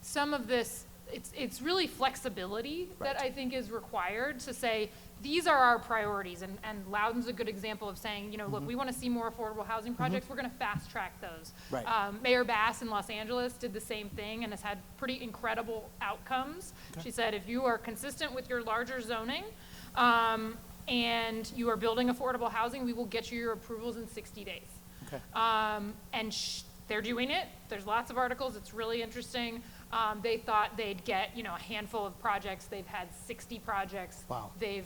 some of this, it's really flexibility that I think is required to say, these are our priorities, and Loudoun's a good example of saying, you know, look, we want to see more affordable housing projects, we're going to fast track those. Right. Mayor Bass in Los Angeles did the same thing and has had pretty incredible outcomes. She said, if you are consistent with your larger zoning, and you are building affordable housing, we will get you your approvals in 60 days. Okay. And they're doing it. There's lots of articles. It's really interesting. They thought they'd get, you know, a handful of projects. They've had 60 projects. Wow. They've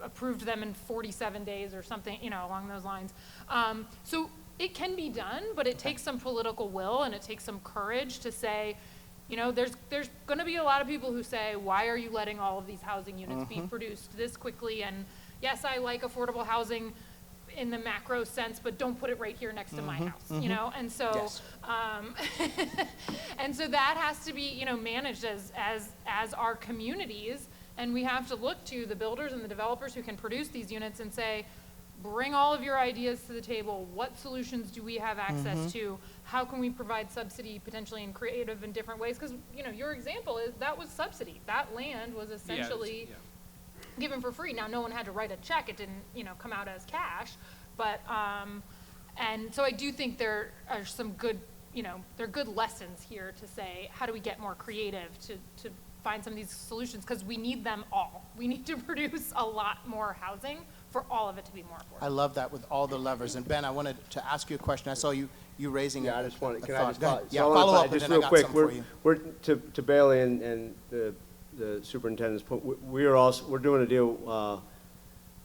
approved them in 47 days or something, you know, along those lines. So it can be done, but it takes some political will and it takes some courage to say, you know, there's going to be a lot of people who say, why are you letting all of these housing units be produced this quickly? And yes, I like affordable housing in the macro sense, but don't put it right here next to my house, you know? And so, Yes. and so that has to be, you know, managed as our communities, and we have to look to the builders and the developers who can produce these units and say, bring all of your ideas to the table. What solutions do we have access to? How can we provide subsidy potentially in creative and different ways? Because, you know, your example is that was subsidy. That land was essentially given for free. Now, no one had to write a check. It didn't, you know, come out as cash. But, and so I do think there are some good, you know, there are good lessons here to say, how do we get more creative to find some of these solutions? Because we need them all. We need to produce a lot more housing for all of it to be more affordable. I love that with all the levers. And Ben, I wanted to ask you a question. I saw you raising Yeah, a I just wanted, a can I thought. just Go ahead. follow? Yeah, so I follow wanna- up, and just then I real got quick, something for you. we're to Bailey and the superintendent's point, we're doing a deal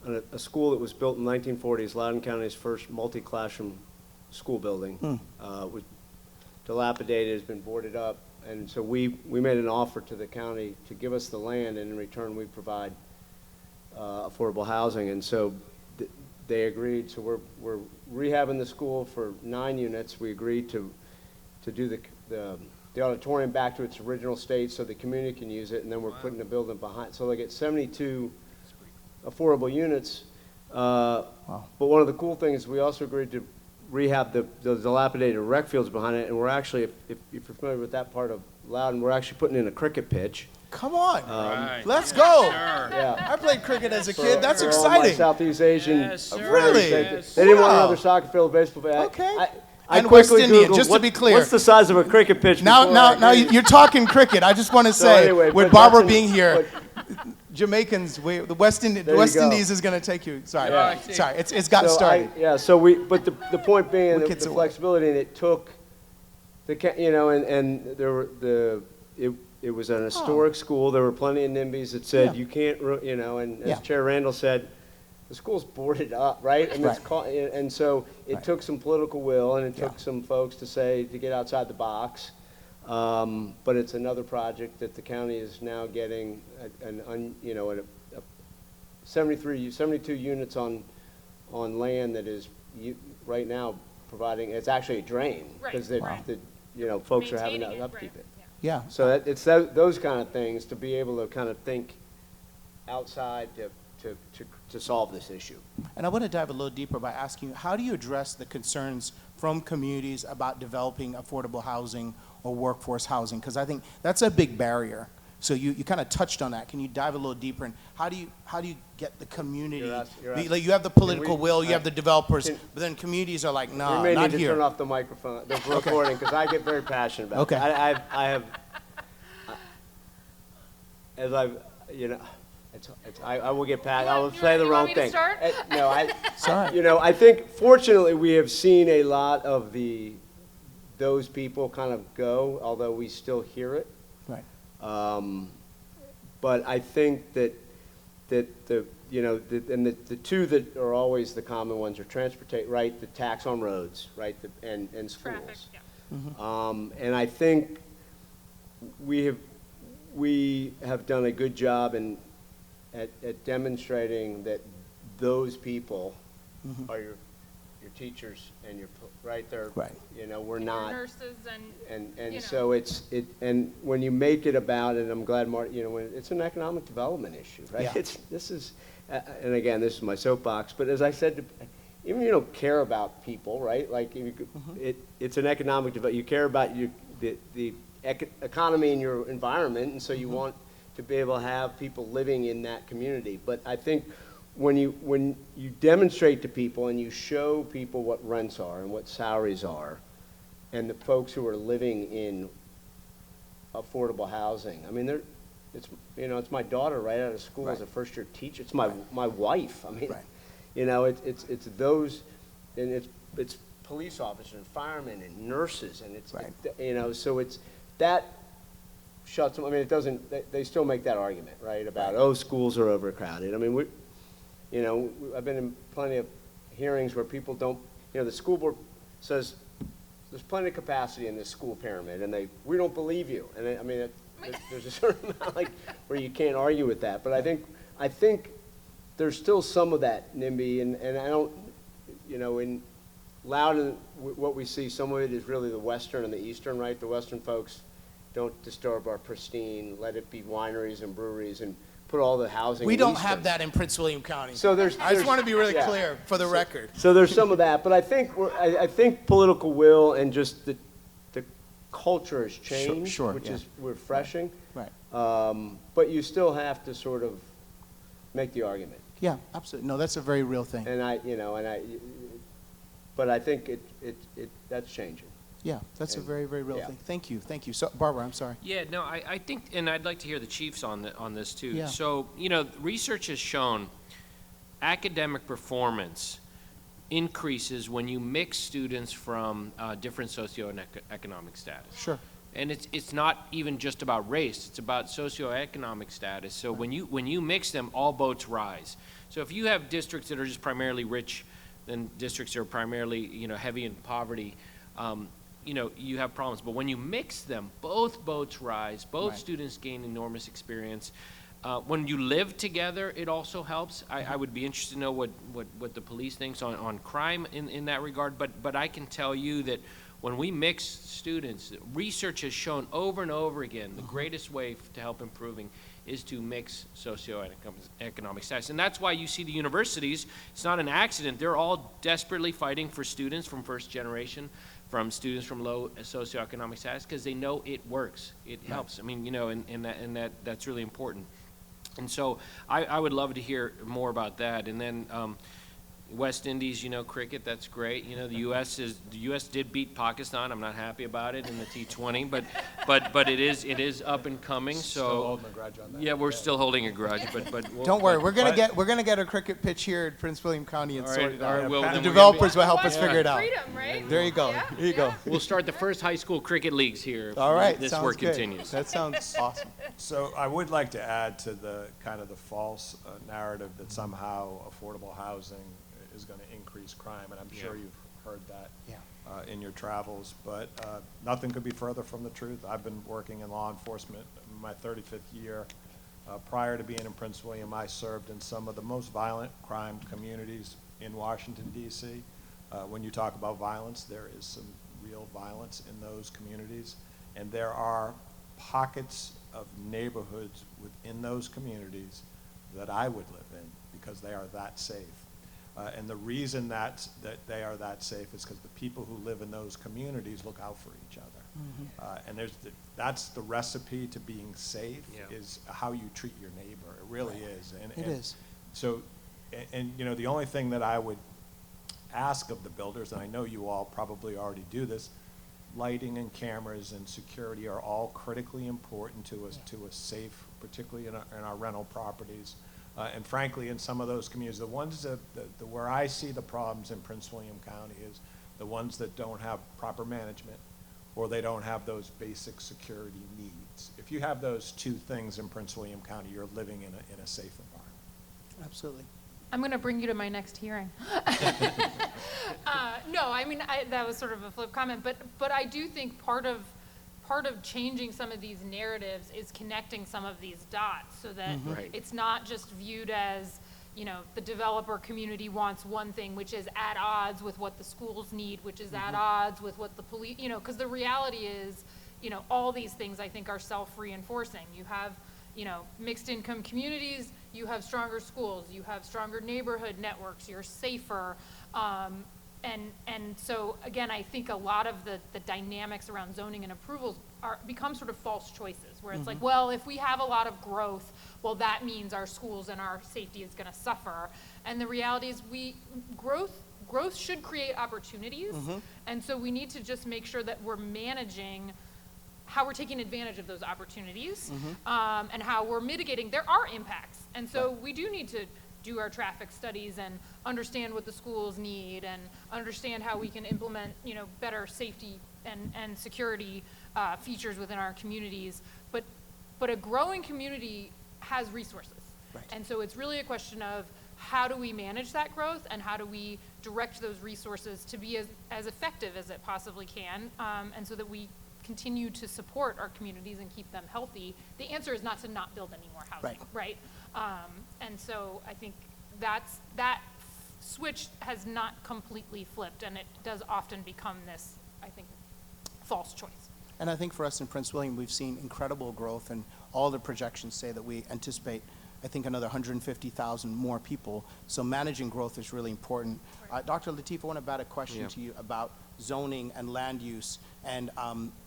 on a school that was built in the 1940s, Loudoun County's first multi-classroom school building. Was dilapidated, has been boarded up, and so we made an offer to the county to give us the land, and in return we provide affordable housing, and so they agreed. So we're rehabbing the school for 9 units. We agreed to do the auditorium back to its original state so the community can use it, and then we're putting the building behind. So they get 72 affordable units. But one of the cool things, we also agreed to rehab the dilapidated rec fields behind it, and we're actually, if you're familiar with that part of Loudoun, we're actually putting in a cricket pitch. Come on. Right. Let's go. Yeah. I played cricket as a kid. That's For all my exciting. Southeast Asian Yes, sir. friends, Really? they didn't want Wow. another soccer field, baseball field. Okay. I And West quickly Indian, Googled, just to be clear. what's the size of a cricket pitch? Now, before I now agreed. you're talking cricket. I just want to So say, anyway, with but that's Babur an- being here, but- Jamaicans, the West There you go. Indies is going to take you. Sorry, Yeah. sorry, it's got So started. but the point being, Wicked the away. flexibility, and it took, you know, and there were it was an historic school. There were plenty of NIMBYs that said, Yeah. you can't, you know, and Yeah. as Chair Randall said, the school's boarded up, right? And Right. and so it Right. took some political will, and it took Yeah. some folks to get outside the box. But it's another project that the county is now getting you know, 72 units on land that is right now providing, it's actually a drain. Right, Because right. you know, folks are having to Maintaining it, upkeep right, it. yeah. Yeah. So it's those kind of things, to be able to kind of think outside to solve this issue. And I want to dive a little deeper by asking you, how do you address the concerns from communities about developing affordable housing or workforce housing? Because I think that's a big barrier. So you kind of touched on that. Can you dive a little deper? And how do you get the community? You're asking- Like, you have the political we- will, you have the developers, can- but then communities are like, We nah, may not need to here. turn off the microphone, the recording, because I get very passionate about it. Okay. I have, as I've, you know, I will get past, I will say the you wrong want me to thing. start? No, Sorry. you know, I think fortunately we have seen a lot of those people kind of go, although we still hear it. Right. But I think that you know, the two that are always the common ones are transportation, right, the tax on roads, right, and schools. Traffic, yeah. And I think we have done a good job at demonstrating that those people are your teachers and right there. Right. You know, we're Your not. nurses and And you know. so and when you make it about, and I'm glad Marty, you know, when it's an economic development issue, right? Yeah. And again, this is my soapbox, but as I said, even if you don't care about people, right? Like, it's an economic development. You care about the economy and your environment, and so you want to be able to have people living in that community. But I think when you demonstrate to people and you show people what rents are and what salaries are, and the folks who are living in affordable housing, I mean, it's my daughter right out of school as a first-year teacher. It's my wife. I mean, it's those, and it's police officers and firemen and nurses, and so it's that shuts them. I mean, it doesn't. They still make that argument, right? About schools are overcrowded. I mean, I've been in plenty of hearings where people don't. The school board says there's plenty of capacity in this school pyramid, and we don't believe you. And I mean, there's a certain amount where you can't argue with that. But I think there's still some of that NIMBY, and I don't, in Loudon, what we see, some of it is really the Western and the Eastern, right? The Western folks don't disturb our pristine, let it be wineries and breweries, and put all the housing. We in don't Eastern. have that in Prince William County. So I just want to be really clear for the record. So there's some of that, but I think political will and just the culture has changed, which is refreshing. Right. But you still have to sort of make the argument. Yeah, absolutely. No, that's a very real thing. But I think that's changing. Yeah, that's a very, very real thing. Thank you. So, Barbara, I'm sorry. Yeah, no, I think, and I'd like to hear the chiefs on this too. Yeah. So, research has shown academic performance increases when you mix students from different socioeconomic status. Sure. And it's not even just about race, it's about socioeconomic status. So when you mix them, all boats rise. So if you have districts that are just primarily rich, then districts that are primarily, heavy in poverty, you have problems. But when you mix them, both boats rise, both students gain enormous experience. When you live together, it also helps. I would be interested to know what the police thinks on crime in that regard, but I can tell you that when we mix students, research has shown over and over again the greatest way to help improving is to mix socioeconomic status. And that's why you see the universities, it's not an accident, they're all desperately fighting for students from first generation, from students from low socioeconomic status, because they know it works, it helps. I mean, and that's really important. And so I would love to hear more about that. And then West Indies, cricket, that's great. The U.S. did beat Pakistan. I'm not happy about it in the T20, but it is up and coming. So still holding a grudge on that. Yeah, we're still holding a grudge, but Don't worry, we're gonna get a cricket pitch here in Prince William County and sort it out. well, The then developers will help us figure it out. Freedom, right? There you go. Yeah, Here you go. we'll start the first high school cricket leagues here. If All right. this sounds work good. continues. That sounds awesome. So I would like to add to the kind of the false narrative that somehow affordable housing is going to increase crime, and I'm sure you've heard that in your travels, but nothing could be further from the truth. I've been working in law enforcement in my 35th year. Prior to being in Prince William, I served in some of the most violent crime communities in Washington, D.C. When you talk about violence, there is some real violence in those communities, and there are pockets of neighborhoods within those communities that I would live in because they are that safe. And the reason that they are that safe is because the people who live in those communities look out for each other. And that's the recipe to being safe is how you treat your neighbor. It really is. It is. So, the only thing that I would ask of the builders, and I know you all probably already do this, lighting and cameras and security are all critically important to a safe, particularly in our rental properties. And frankly, in some of those communities, the ones where I see the problems in Prince William County is the ones that don't have proper management or they don't have those basic security needs. If you have those two things in Prince William County, you're living in a safe environment. Absolutely. I'm going to bring you to my next hearing. No, I mean, that was sort of a flip comment, but I do think part of changing some of these narratives is connecting some of these dots so that it's not just viewed as, the developer community wants one thing, which is at odds with what the schools need, which is at odds with what the police, because the reality is, all these things I think are self-reinforcing. You have, mixed income communities, you have stronger schools, you have stronger neighborhood networks, you're safer. And so, again, I think a lot of the dynamics around zoning and approvals become sort of false choices, where it's like, well, if we have a lot of growth, well, that means our schools and our safety is gonna suffer. And the reality is growth should create opportunities. And so we need to just make sure that we're managing how we're taking advantage of those opportunities, and how we're mitigating. There are impacts. And so we do need to do our traffic studies and understand what the schools need and understand how we can implement, better safety and security features within our communities. But a growing community has resources. Right. And so it's really a question of how do we manage that growth and how do we direct those resources to be as effective as it possibly can, and so that we continue to support our communities and keep them healthy. The answer is not to not build any more housing, right? And so I think that switch has not completely flipped, and it does often become this, I think, false choice. And I think for us in Prince William, we've seen incredible growth, and all the projections say that we anticipate, I think, another 150,000 more people. So managing growth is really important. Dr. Lateef, I want to bat a question to you about zoning and land use and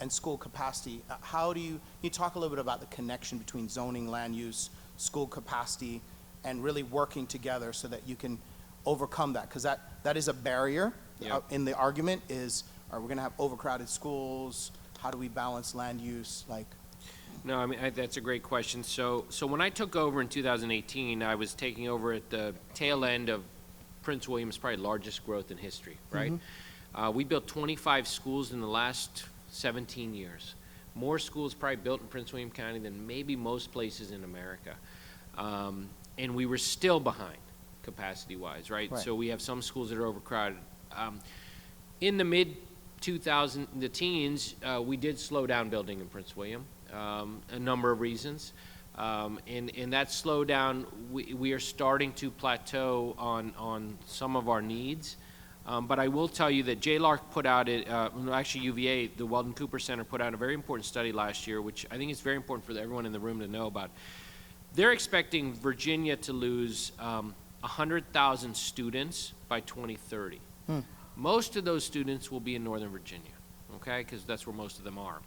school capacity. How do you talk a little bit about the connection between zoning, land use, school capacity, and really working together so that you can overcome that? Because that is a barrier in the argument is, are we going to have overcrowded schools? How do we balance land use? No, I mean, that's a great question. So when I took over in 2018, I was taking over at the tail end of Prince William's probably largest growth in history, right? We built 25 schools in the last 17 years. More schools probably built in Prince William County than maybe most places in America. And we were still behind capacity-wise, right? So we have some schools that are overcrowded. In the the teens, we did slow down building in Prince William, a number of reasons. And that slowdown, we are starting to plateau on some of our needs. But I will tell you that JLARC put out, actually UVA, the Weldon Cooper Center put out a very important study last year, which I think is very important for everyone in the room to know about. They're expecting Virginia to lose 100,000 students by 2030. Most of those students will be in Northern Virginia, okay, because that's where most of them are.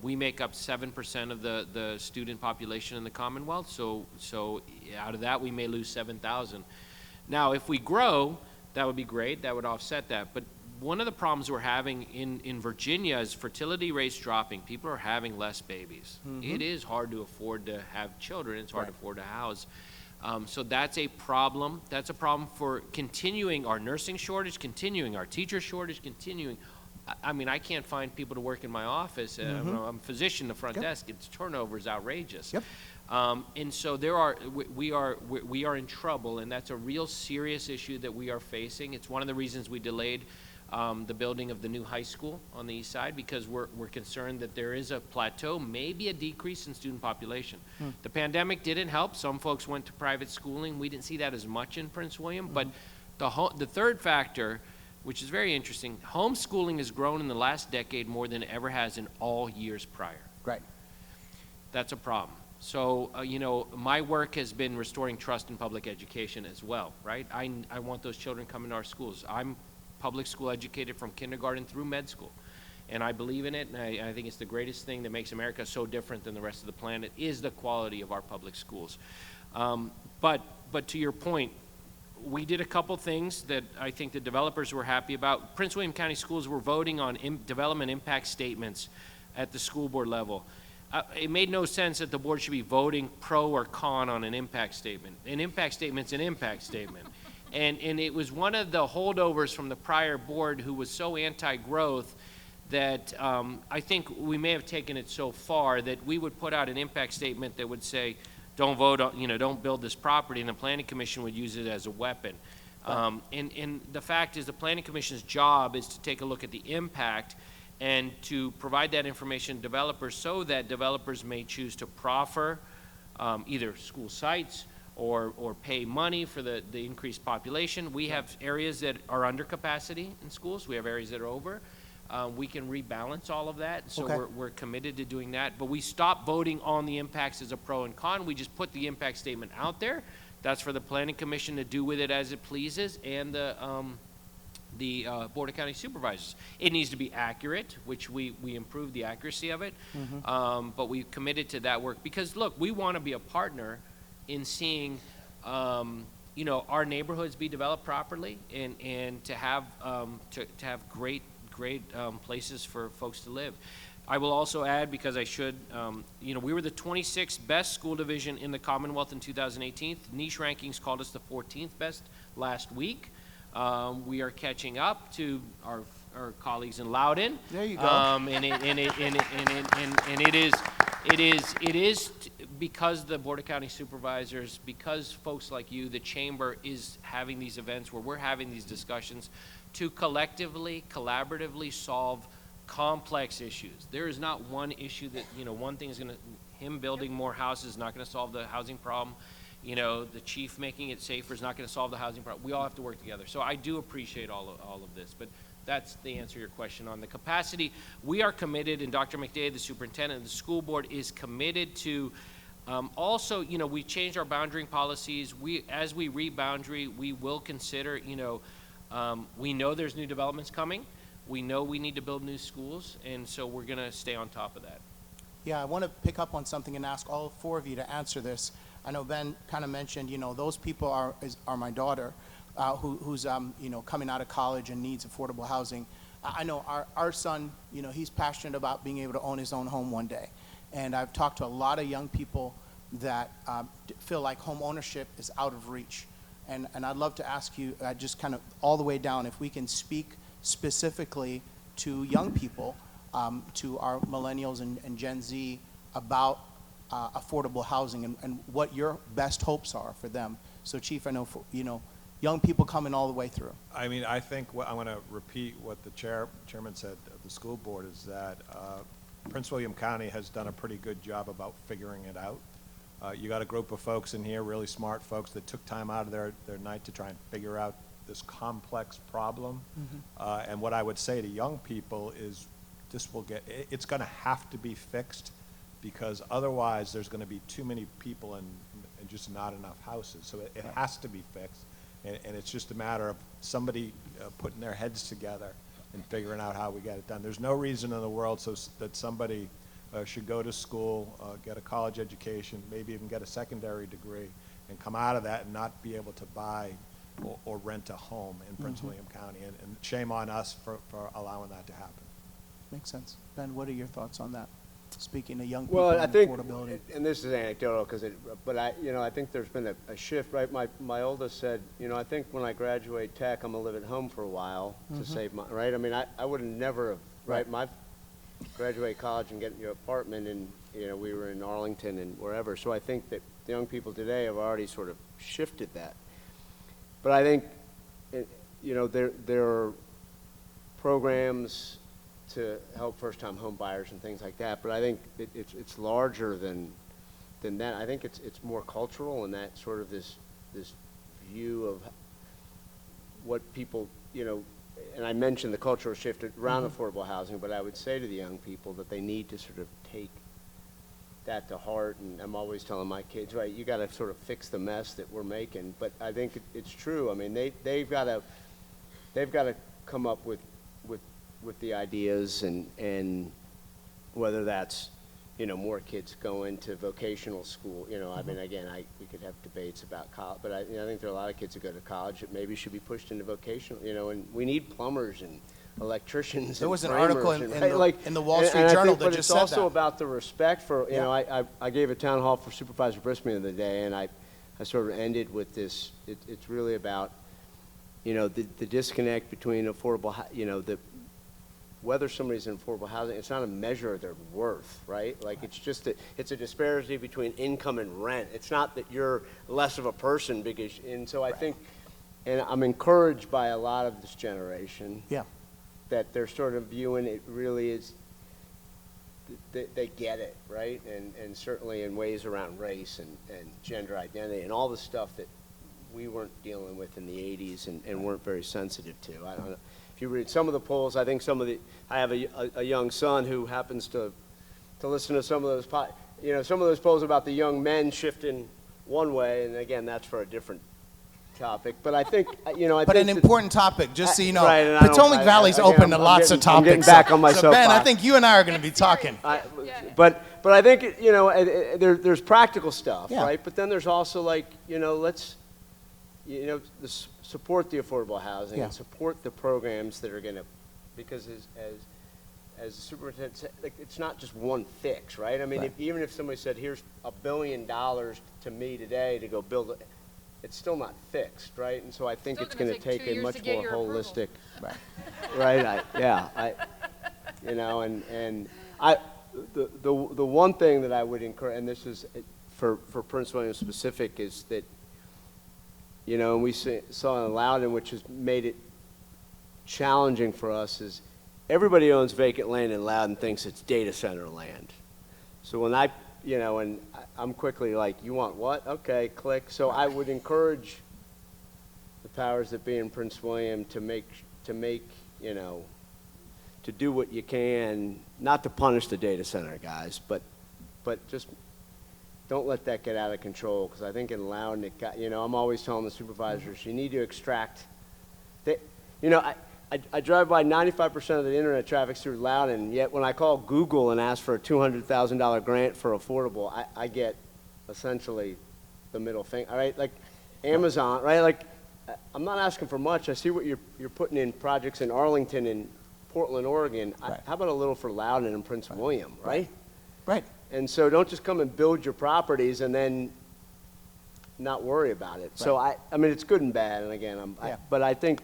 We make up 7% of the student population in the Commonwealth, so out of that we may lose 7,000. Now, if we grow, that would be great, that would offset that. But one of the problems we're having in Virginia is fertility rates dropping. People are having less babies. It is hard to afford to have children. It's hard to afford to house. So that's a problem. That's a problem for continuing our nursing shortage, continuing our teacher shortage, continuing. I mean, I can't find people to work in my office. I'm a physician, the front desk. Its turnover is outrageous. And so we are in trouble, and that's a real serious issue that we are facing. It's one of the reasons we delayed the building of the new high school on the east side, because we're concerned that there is a plateau, maybe a decrease in student population. The pandemic didn't help. Some folks went to private schooling. We didn't see that as much in Prince William. But the third factor, which is very interesting, homeschooling has grown in the last decade more than it ever has in all years prior. Right. That's a problem. So, my work has been restoring trust in public education as well, right? I want those children coming to our schools. I'm public school educated from kindergarten through med school, and I believe in it, and I think it's the greatest thing that makes America so different than the rest of the planet is the quality of our public schools. But to your point, we did a couple things that I think the developers were happy about. Prince William County Schools were voting on development impact statements at the school board level. It made no sense that the board should be voting pro or con on an impact statement. An impact statement's an impact statement. And it was one of the holdovers from the prior board who was so anti-growth that I think we may have taken it so far that we would put out an impact statement that would say, don't vote on, don't build this property, and the Planning Commission would use it as a weapon. And the fact is the Planning Commission's job is to take a look at the impact and to provide that information to developers so that developers may choose to proffer either school sites or pay money for the increased population. We have areas that are under capacity in schools. We have areas that are over. We can rebalance all of that, so we're committed to doing that. But we stopped voting on the impacts as a pro and con. We just put the impact statement out there. That's for the Planning Commission to do with it as it pleases, and the the Board of County Supervisors. It needs to be accurate, which we improved the accuracy of it, but we committed to that work because, look, we want to be a partner in seeing, you know, our neighborhoods be developed properly and to have great places for folks to live. I will also add, because I should, you know, we were the 26th best school division in the Commonwealth in 2018. Niche rankings called us the 14th best last week. We are catching up to our colleagues in Loudoun. There you go. And it is because the Board of County Supervisors, because folks like you, the Chamber is having these events where we're having these discussions to collectively, collaboratively solve complex issues. There is not one issue that, you know, one thing is going to, him building more houses is not going to solve the housing problem. You know, the chief making it safer is not going to solve the housing problem. We all have to work together. So I do appreciate all of this, but that's the answer to your question on the capacity. We are committed, and Dr. McDade, the superintendent, the school board is committed to also, you know, we changed our boundarying policies. As we re-boundary, we will consider, you know, we know there's new developments coming. We know we need to build new schools, and so we're going to stay on top of that. Yeah, I want to pick up on something and ask all four of you to answer this. I know Ben kind of mentioned, you know, those people are my daughter, who's you know, coming out of college and needs affordable housing. I know our son, you know, he's passionate about being able to own his own home one day, and I've talked to a lot of young people that feel like home ownership is out of reach, and I'd love to ask you just kind of all the way down if we can speak specifically to young people, to our millennials and Gen Z about affordable housing and what your best hopes are for them. So Chief, I know, for, you know, young people coming all the way through. I mean, I think I want to repeat what the chairman said of the school board is that Prince William County has done a pretty good job about figuring it out. You got a group of folks in here, really smart folks that took time out of their night to try and figure out this complex problem. And what I would say to young people is it's going to have to be fixed, because otherwise there's going to be too many people and just not enough houses. So it has to be fixed. And it's just a matter of somebody putting their heads together and figuring out how we get it done. There's no reason in the world that somebody should go to school, get a college education, maybe even get a secondary degree, and come out of that and not be able to buy or rent a home in Prince William County. And shame on us for allowing that to happen. Makes sense. Ben, what are your thoughts on that? Speaking to young people Well, I and think, affordability. and this is anecdotal, but I think there's been a shift, right? My oldest said, you know, I think when I graduate tech, I'm gonna live at home for a while to save money, right? I mean, I would never have, right? My graduate college and get your apartment, and you know, we were in Arlington and wherever. So I think that the young people today have already sort of shifted that. But I think, you know, there are programs to help first-time home buyers and things like that, but I think it's larger than that. I think it's more cultural, and that sort of this view of what people, you know, and I mentioned the cultural shift around affordable housing, but I would say to the young people that they need to sort of take that to heart, and I'm always telling my kids, right, you got to sort of fix the mess that we're making, but I think it's true. I mean, they've got to come up with the ideas, and whether that's, you know, more kids going to vocational school, you know, I mean, again, we could have debates about college, but I think there are a lot of kids that go to college that maybe should be pushed into vocational, you know, and we need plumbers and electricians. There was an framers article in the Wall Street and Journal I think, that but just it's said also that. about the respect for, you know, I gave a town hall for Supervisor Briskman the other day, and I sort of ended with this, it's really about, you know, the disconnect between affordable, you know, whether somebody's in affordable housing, it's not a measure of their worth, right? Like, it's just it's a disparity between income and rent. It's not that you're less of a person because, and so I think, and I'm encouraged by a lot of this generation. Yeah. That they're sort of viewing it really is, they get it, right? And certainly in ways around race and gender identity and all the stuff that we weren't dealing with in the 80s and weren't very sensitive to. I don't know. If you read some of the polls, I think I have a young son who happens to listen to some of those, some of those polls about the young men shifting one way, and again, that's for a different topic, but I think, you know, I But think an that- important topic, just so you know. Right, and I don't- Potomac Valley's again, open to I'm lots getting- of topics. I'm getting back on my so Ben, I soapbox. think you and I are going to be talking. But I think, you know, there's practical stuff, Yeah. right? But then there's also like, you know, let's, you know, support the affordable housing Yeah. and support the programs that are going to, because as the superintendent said, like, it's not just one fix, right? I mean, Right. even if somebody said, here's $1 billion to me today to go build it, it's still not fixed, right? And so I think Still it's gonna going to take take 2 a years much to get more your approval. holistic, Right. right? You know, and the one thing that I would encourage, and this is for Prince William specific, is that, you know, and we saw in Loudon, which has made it challenging for us, is everybody owns vacant land in Loudon thinks it's data center land. So when you know, and I'm quickly like, you want what? Okay, click. So I would encourage the powers that be in Prince William to make, you know, to do what you can, not to punish the data center guys, but just don't let that get out of control, because I think in Loudon it got, you know, I'm always telling the supervisors, you need to extract, you know, I drive by 95% of the internet traffic through Loudon, yet when I call Google and ask for a $200,000 grant for affordable, I get essentially the middle finger, all right? Like Amazon, right? Like, I'm not asking for much. I see what you're putting in projects in Arlington and Portland, Oregon. Right. How about a little for Loudon and Prince William, right? Right. And so don't just come and build your properties and then not worry about it. So I mean, it's good and bad. And again, but I think,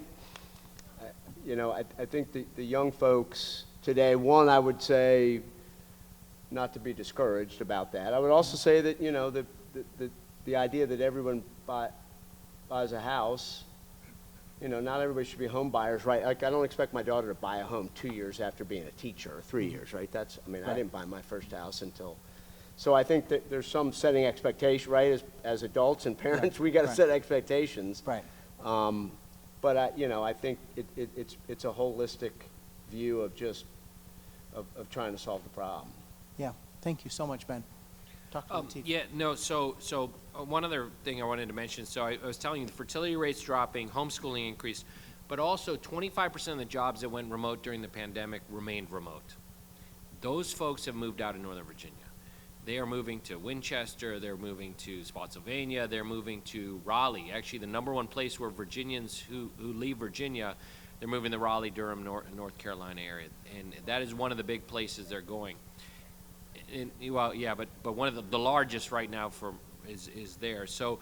you know, I think the young folks today, one, I would say, not to be discouraged about that. I would also say that, you know, the idea that everyone buys a house, you know, not everybody should be home buyers, right? Like, I don't expect my daughter to buy a home 2 years after being a teacher, or 3 years, right? That's, I mean, I didn't buy my first house until, so I think that there's some setting expectation, right? As adults and parents, we got to set expectations. Right. But you know, I think it's a holistic view of just of trying to solve the problem. Yeah. Thank you so much, Ben. Talk to Lateef. Yeah, no, so one other thing I wanted to mention, so I was telling you the fertility rates dropping, homeschooling increased, but also 25% of the jobs that went remote during the pandemic remained remote. Those folks have moved out of Northern Virginia. They are moving to Winchester, they're moving to Spotsylvania, they're moving to Raleigh. Actually, the #1 place where Virginians who leave Virginia, they're moving to Raleigh, Durham, North Carolina area. And that is one of the big places they're going. Well, yeah, but one of the largest right now is there. So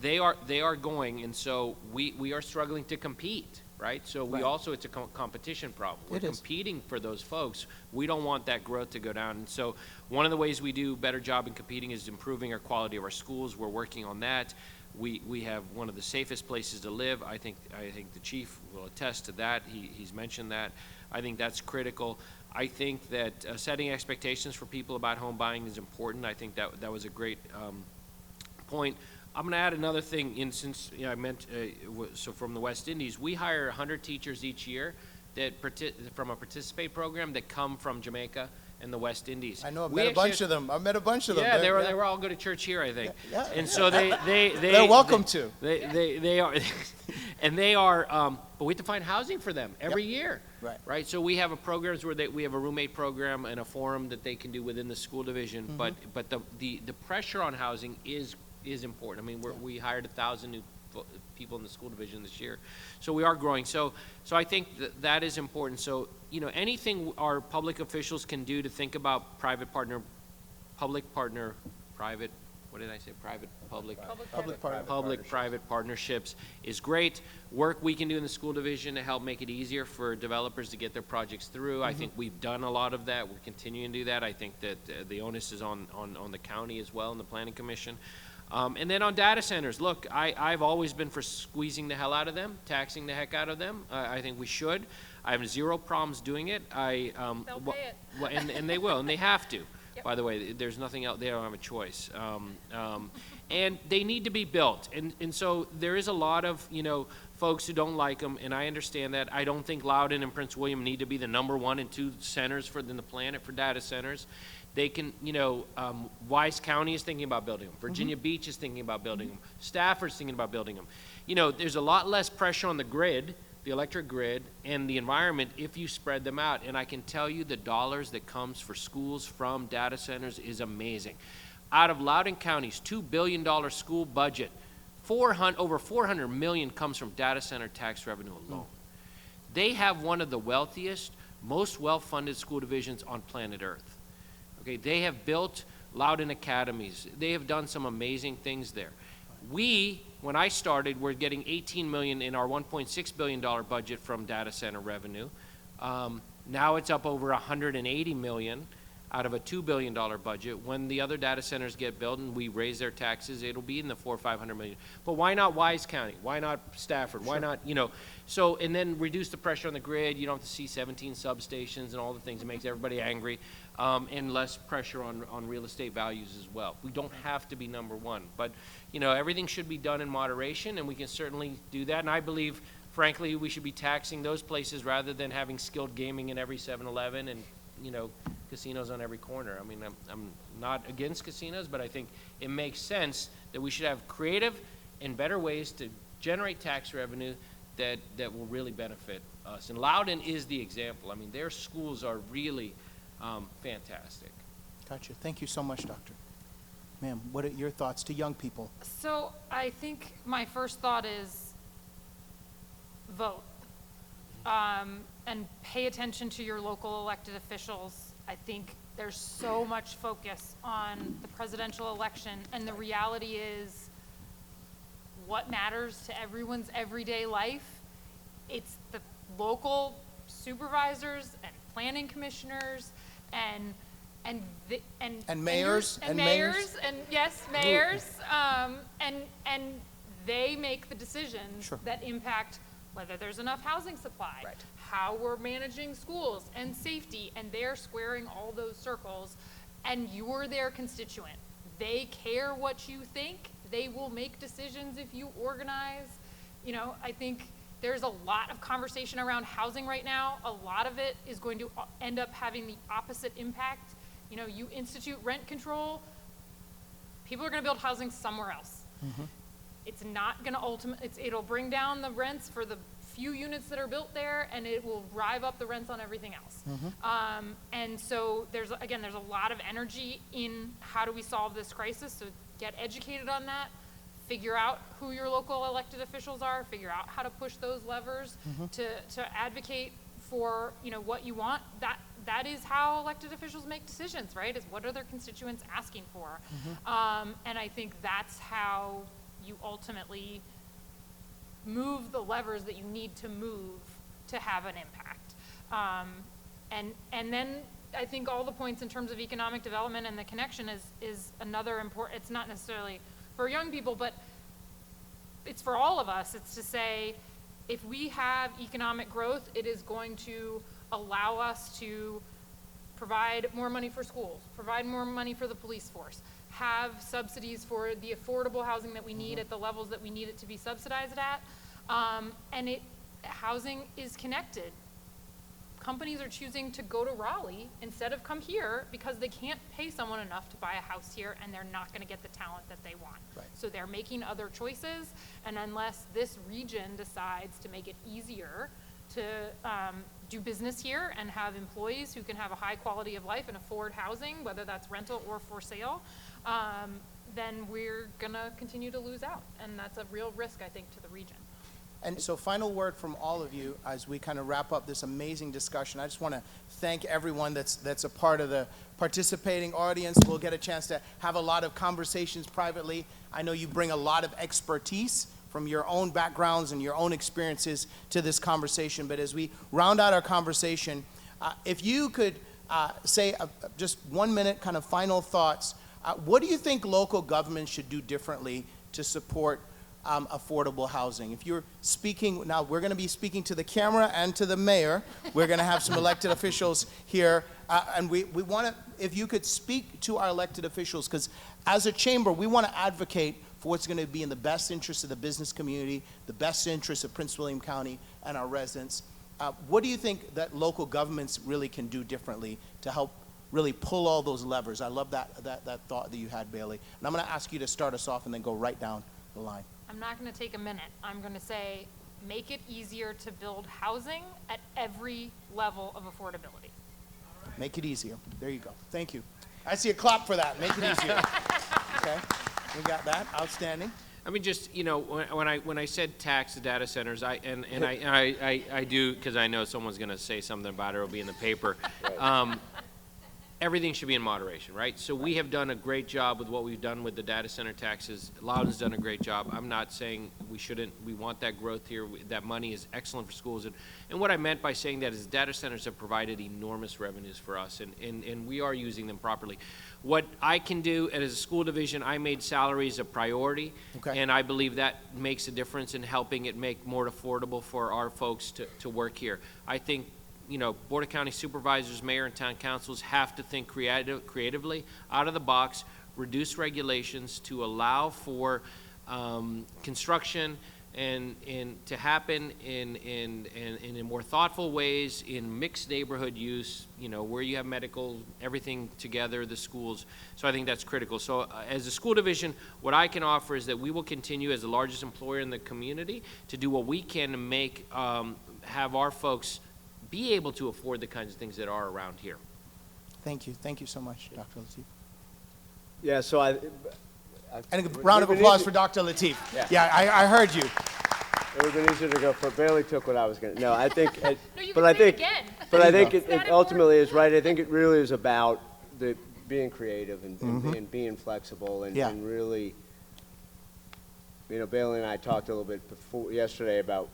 they are going, and so we are struggling to compete, right? So we also, it's a competition problem. We're competing for those folks. We don't want that growth to go down. And so one of the ways we do a better job in competing is improving our quality of our schools. We're working on that. We have one of the safest places to live. I think the chief will attest to that. He's mentioned that. I think that's critical. I think that setting expectations for people about home buying is important. I think that was a great point. I'm going to add another thing in, since I meant, so from the West Indies, we hire 100 teachers each year that from a Participate program that come from Jamaica and the West Indies. I know, I've met a bunch of them. I've met a bunch of them. Yeah, they were all go to church here, I think. Yeah. And so they're welcome to. They are, and they are, but we have to find housing for them every year. Right. So we have programs where we have a roommate program and a forum that they can do within the school division. But the pressure on housing is important. I mean, we hired 1,000 new people in the school division this year, so we are growing. So I think that is important. So, you know, anything our public officials can do to think about private partner, public partner, private. What did I say? Private, public. Public-private partnerships is great. Work we can do in the school division to help make it easier for developers to get their projects through. I think we've done a lot of that. We're continuing to do that. I think that the onus is on the county as well and the Planning Commission. And then on data centers, look, I've always been for squeezing the hell out of them, taxing the heck out of them. I think we should. I have zero problems doing it. They'll pay it. And they will, and they have to. By the way, there's nothing else, they don't have a choice. And they need to be built. And so there is a lot of, folks who don't like them, and I understand that. I don't think Loudoun and Prince William need to be the #1 and 2 centers in the planet for data centers. They can, Wise County is thinking about building them. Virginia Beach is thinking about building them. Stafford's thinking about building them. There's a lot less pressure on the grid, the electric grid, and the environment if you spread them out. And I can tell you the dollars that comes for schools from data centers is amazing. Out of Loudoun County's $2 billion school budget, over $400 million comes from data center tax revenue alone. They have one of the wealthiest, most well-funded school divisions on planet Earth. Okay, they have built Loudoun academies. They have done some amazing things there. When I started, we're getting $18 million in our $1.6 billion budget from data center revenue. Now it's up over $180 million out of a $2 billion budget. When the other data centers get built and we raise their taxes, it'll be in the $400 or $500 million. But why not Wise County? Why not Stafford? Why not, so, and then reduce the pressure on the grid. You don't have to see 17 substations and all the things that makes everybody angry, and less pressure on real estate values as well. We don't have to be #1, but, everything should be done in moderation, and we can certainly do that. And I believe, frankly, we should be taxing those places rather than having skilled gaming in every 7-Eleven and, casinos on every corner. I mean, I'm not against casinos, but I think it makes sense that we should have creative and better ways to generate tax revenue that will really benefit us. And Loudoun is the example. I mean, their schools are really fantastic. Gotcha. Thank you so much, Doctor. Ma'am, what are your thoughts to young people? So I think my first thought is vote. And pay attention to your local elected officials. I think there's so much focus on the presidential election, and the reality is what matters to everyone's everyday life. It's the local supervisors and planning commissioners and mayors and yes, mayors, and they make the decisions Sure. that impact whether there's enough housing supply, Right. how we're managing schools and safety, and they're squaring all those circles, and you're their constituent. They care what you think. They will make decisions if you organize. I think there's a lot of conversation around housing right now. A lot of it is going to end up having the opposite impact. You institute rent control, people are gonna build housing somewhere else. It's not going to it'll bring down the rents for the few units that are built there, and it will drive up the rents on everything else. And so there's a lot of energy in how do we solve this crisis. So get educated on that, figure out who your local elected officials are, figure out how to push those levers to advocate for what you want. That is how elected officials make decisions, right? Is what are their constituents asking for? And I think that's how you ultimately move the levers that you need to move to have an impact. And then I think all the points in terms of economic development and the connection is another important, it's not necessarily for young people, but it's for all of us. It's to say, if we have economic growth, it is going to allow us to provide more money for schools, provide more money for the police force, have subsidies for the affordable housing that we need at the levels that we need it to be subsidized at. And housing is connected. Companies are choosing to go to Raleigh instead of come here because they can't pay someone enough to buy a house here, and they're not going to get the talent that they want. Right. So they're making other choices, and unless this region decides to make it easier to do business here and have employees who can have a high quality of life and afford housing, whether that's rental or for sale, then we're gonna continue to lose out. And that's a real risk, I think, to the region. And so final word from all of you as we kind of wrap up this amazing discussion. I just want to thank everyone that's a part of the participating audience. We'll get a chance to have a lot of conversations privately. I know you bring a lot of expertise from your own backgrounds and your own experiences to this conversation. But as we round out our conversation, if you could say just 1 minute kind of final thoughts, what do you think local government should do differently to support affordable housing? If you're speaking, now we're going to be speaking to the camera and to the mayor. We're going to have some elected officials here And we want to, if you could speak to our elected officials, because as a chamber, we want to advocate for what's going to be in the best interest of the business community, the best interest of Prince William County and our residents. What do you think that local governments really can do differently to help really pull all those levers? I love that thought that you had, Bailey. And I'm going to ask you to start us off and then go right down the line. I'm not going to take a minute. I'm going to say, make it easier to build housing at every level of affordability. Make it easier. There you go. Thank you. I see a clap for that. Make it easier. Okay, we got that. Outstanding. I mean, just, you know, when I said tax the data centers, I do, because I know someone's going to say something about it, it'll be in the paper. Everything should be in moderation, right? So we have done a great job with what we've done with the data center taxes. Loudoun's done a great job. I'm not saying we shouldn't. We want that growth here. That money is excellent for schools. And what I meant by saying that is data centers have provided enormous revenues for us, and we are using them properly. What I can do as a school division, I made salaries a priority, and I believe that makes a difference in helping it make more affordable for our folks to work here. I think, you know, Board of County Supervisors, Mayor, and Town Councils have to think creatively, out of the box, reduce regulations to allow for construction and to happen in more thoughtful ways, in mixed neighborhood use, you know, where you have medical, everything together, the schools. So I think that's critical. So as a school division, what I can offer is that we will continue as the largest employer in the community to do what we can to make, have our folks be able to afford the kinds of things that are around here. Thank you. Thank you so much, Dr. Lateef. Yeah, so And a round of applause for Dr. Lateef. Yeah, I heard you. It would have been easier to go for Bailey took what I was going to. No, I think, No, you but can I say think, it again. but I think It's it that ultimately important. is right. I think it really is about being creative and being flexible and really, you know, Bailey and I talked a little bit yesterday about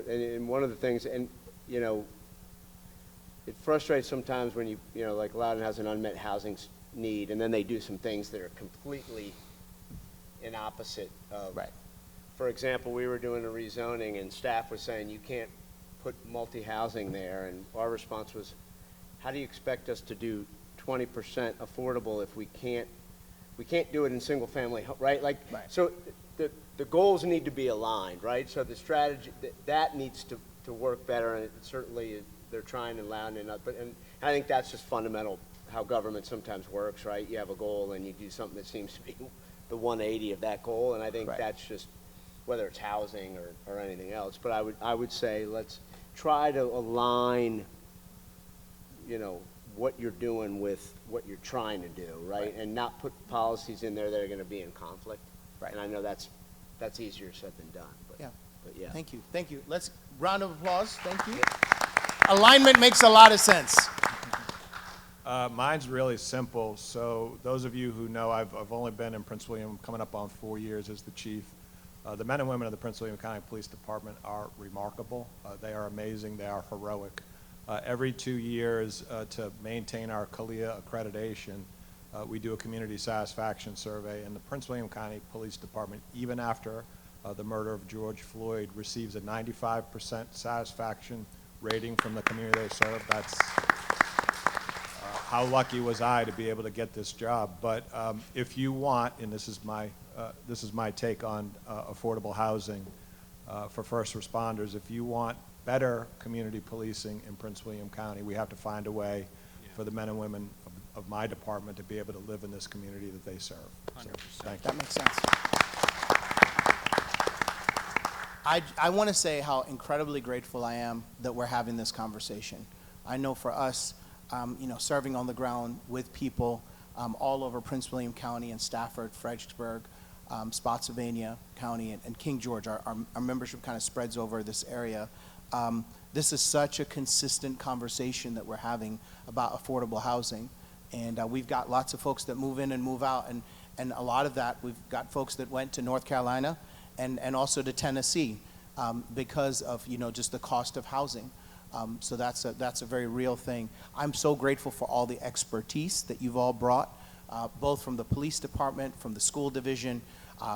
and one of the things, and you know, it frustrates sometimes when you know, like Loudoun has an unmet housing need, and then they do some things that are completely in opposite of. Right. For example, we were doing a rezoning, and staff was saying you can't put multi-housing there, and our response was, how do you expect us to do 20% affordable if we can't do it in single family, right? Like, so the goals need to be aligned, right? So the strategy that needs to work better, and it certainly they're trying in Loudoun, and I think that's just fundamental how government sometimes works, right? You have a goal and you do something that seems to be the 180 of that goal, and I think that's just, whether it's housing or anything else. But I would say let's try to align, you know, what you're doing with what you're trying to do, right? And not put policies in there that are going to be in conflict. Right. And I know that's easier said than done. But yeah. Thank you. Thank you. Let's round of applause. Thank you. Alignment makes a lot of sense. Mine's really simple. So those of you who know, I've only been in Prince William coming up on 4 years as the chief. The men and women of the Prince William County Police Department are remarkable. They are amazing. They are heroic. Every 2 years, to maintain our CALIA accreditation, we do a community satisfaction survey, and the Prince William County Police Department, even after the murder of George Floyd, receives a 95% satisfaction rating from the community they serve. That's how lucky was I to be able to get this job. But if you want, and this is my take on affordable housing for first responders, if you want better community policing in Prince William County, we have to find a way for the men and women of my department to be able to live in this community that they serve. 100%. So, thank you. That makes sense. I want to say how incredibly grateful I am that we're having this conversation. I know for us, you know, serving on the ground with people all over Prince William County and Stafford, Fredericksburg, Spotsylvania County, and King George, our membership kind of spreads over this area. This is such a consistent conversation that we're having about affordable housing. And we've got lots of folks that move in and move out. And a lot of that, we've got folks that went to North Carolina and also to Tennessee because of, you know, just the cost of housing. So that's a very real thing. I'm so grateful for all the expertise that you've all brought, both from the police department, from the school division,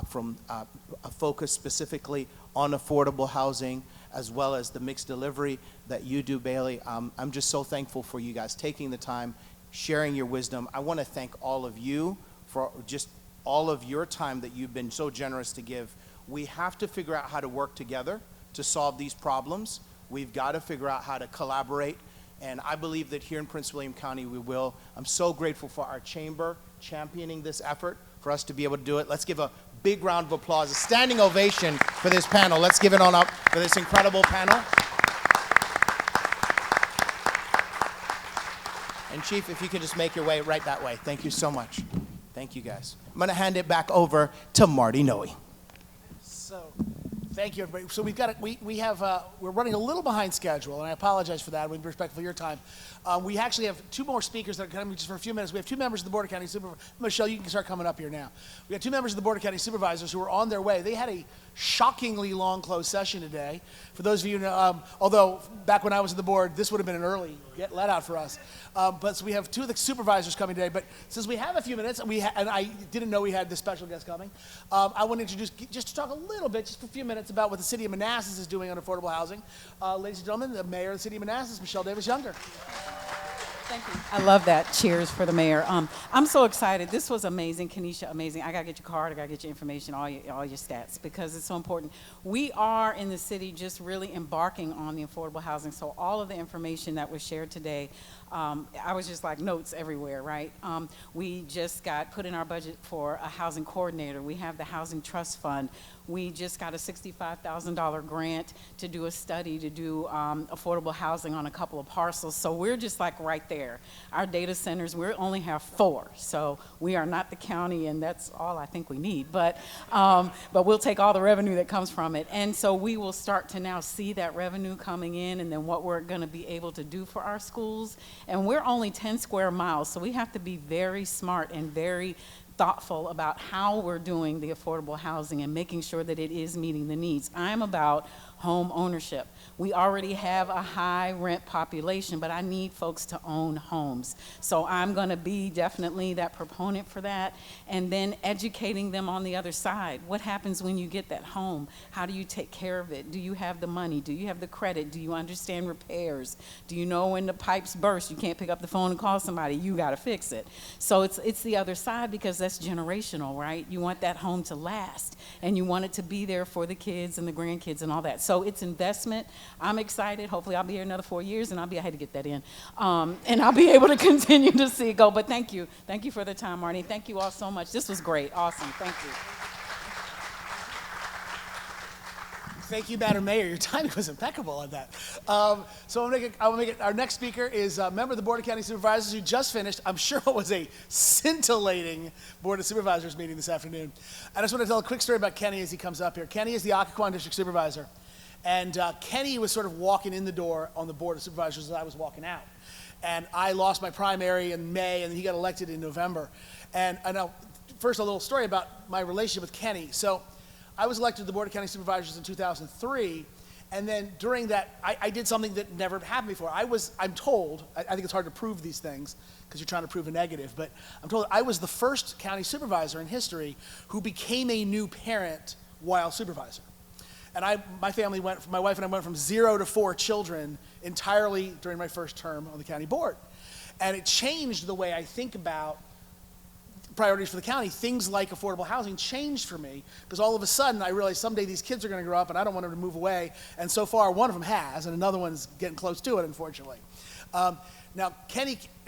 from a focus specifically on affordable housing, as well as the mixed delivery that you do, Bailey. I'm just so thankful for you guys taking the time, sharing your wisdom. I want to thank all of you for just all of your time that you've been so generous to give. We have to figure out how to work together to solve these problems. We've got to figure out how to collaborate, and I believe that here in Prince William County we will. I'm so grateful for our chamber championing this effort for us to be able to do it. Let's give a big round of applause, a standing ovation for this panel. Let's give it on up for this incredible panel. And Chief, if you could just make your way right that way. Thank you so much. Thank you, guys. I'm going to hand it back over to Marty Nohe. So, thank you, everybody. So we're running a little behind schedule, and I apologize for that. We'll be respectful of your time. We actually have two more speakers that are coming just for a few minutes. We have two members of the Board of County Supervisors. Michelle, you can start coming up here now. We have two members of the Board of County Supervisors who are on their way. They had a shockingly long closed session today. For those of you who know, although back when I was at the board, this would have been an early let out for us. But so we have two of the supervisors coming today. But since we have a few minutes, and I didn't know we had this special guest coming, I want to introduce, just to talk a little bit, just for a few minutes, about what the city of Manassas is doing on affordable housing. Ladies and gentlemen, the mayor of the city of Manassas, Michelle Davis Younger. Thank you. I love that. Cheers for the mayor. I'm so excited. This was amazing. Kanesha, amazing. I got to get your card. I got to get your information, all your stats, because it's so important. We are in the city just really embarking on the affordable housing. So all of the information that was shared today, I was just like notes everywhere, right? We just got put in our budget for a housing coordinator. We have the Housing Trust Fund. We just got a $65,000 grant to do a study to do affordable housing on a couple of parcels. So we're just like right there. Our data centers, we only have 4. So we are not the county, and that's all I think we need. But we'll take all the revenue that comes from it. And so we will start to now see that revenue coming in, and then what we're going to be able to do for our schools. And we're only 10 square miles, so we have to be very smart and very thoughtful about how we're doing the affordable housing and making sure that it is meeting the needs. I'm about home ownership. We already have a high rent population, but I need folks to own homes. So I'm going to be definitely that proponent for that, and then educating them on the other side. What happens when you get that home? How do you take care of it? Do you have the money? Do you have the credit? Do you understand repairs? Do you know when the pipes burst? You can't pick up the phone and call somebody. You got to fix it. So it's the other side, because that's generational, right? You want that home to last, and you want it to be there for the kids and the grandkids and all that. So it's investment. I'm excited. Hopefully I'll be here another 4 years, and I had to get that in. And I'll be able to continue to see it go. But thank you. Thank you for the time, Marty. Thank you all so much. This was great. Awesome. Thank you. Thank you, Madam Mayor. Your timing was impeccable on that. So I'll make it. Our next speaker is a member of the Board of County Supervisors who just finished, I'm sure it was a scintillating Board of Supervisors meeting this afternoon. I just want to tell a quick story about Kenny as he comes up here. Kenny is the Occoquan District Supervisor. And Kenny was sort of walking in the door on the Board of Supervisors as I was walking out. And I lost my primary in May, and he got elected in November. And now, first a little story about my relationship with Kenny. So I was elected to the Board of County Supervisors in 2003, and then during that, I did something that never happened before. I'm told, I think it's hard to prove these things because you're trying to prove a negative, but I'm told I was the first county supervisor in history who became a new parent while supervisor. And my wife and I went from 0 to 4 children entirely during my first term on the county board. And it changed the way I think about priorities for the county. Things like affordable housing changed for me, because all of a sudden I realized someday these kids are going to grow up and I don't want them to move away. And so far, one of them has, and another one's getting close to it, unfortunately. Now,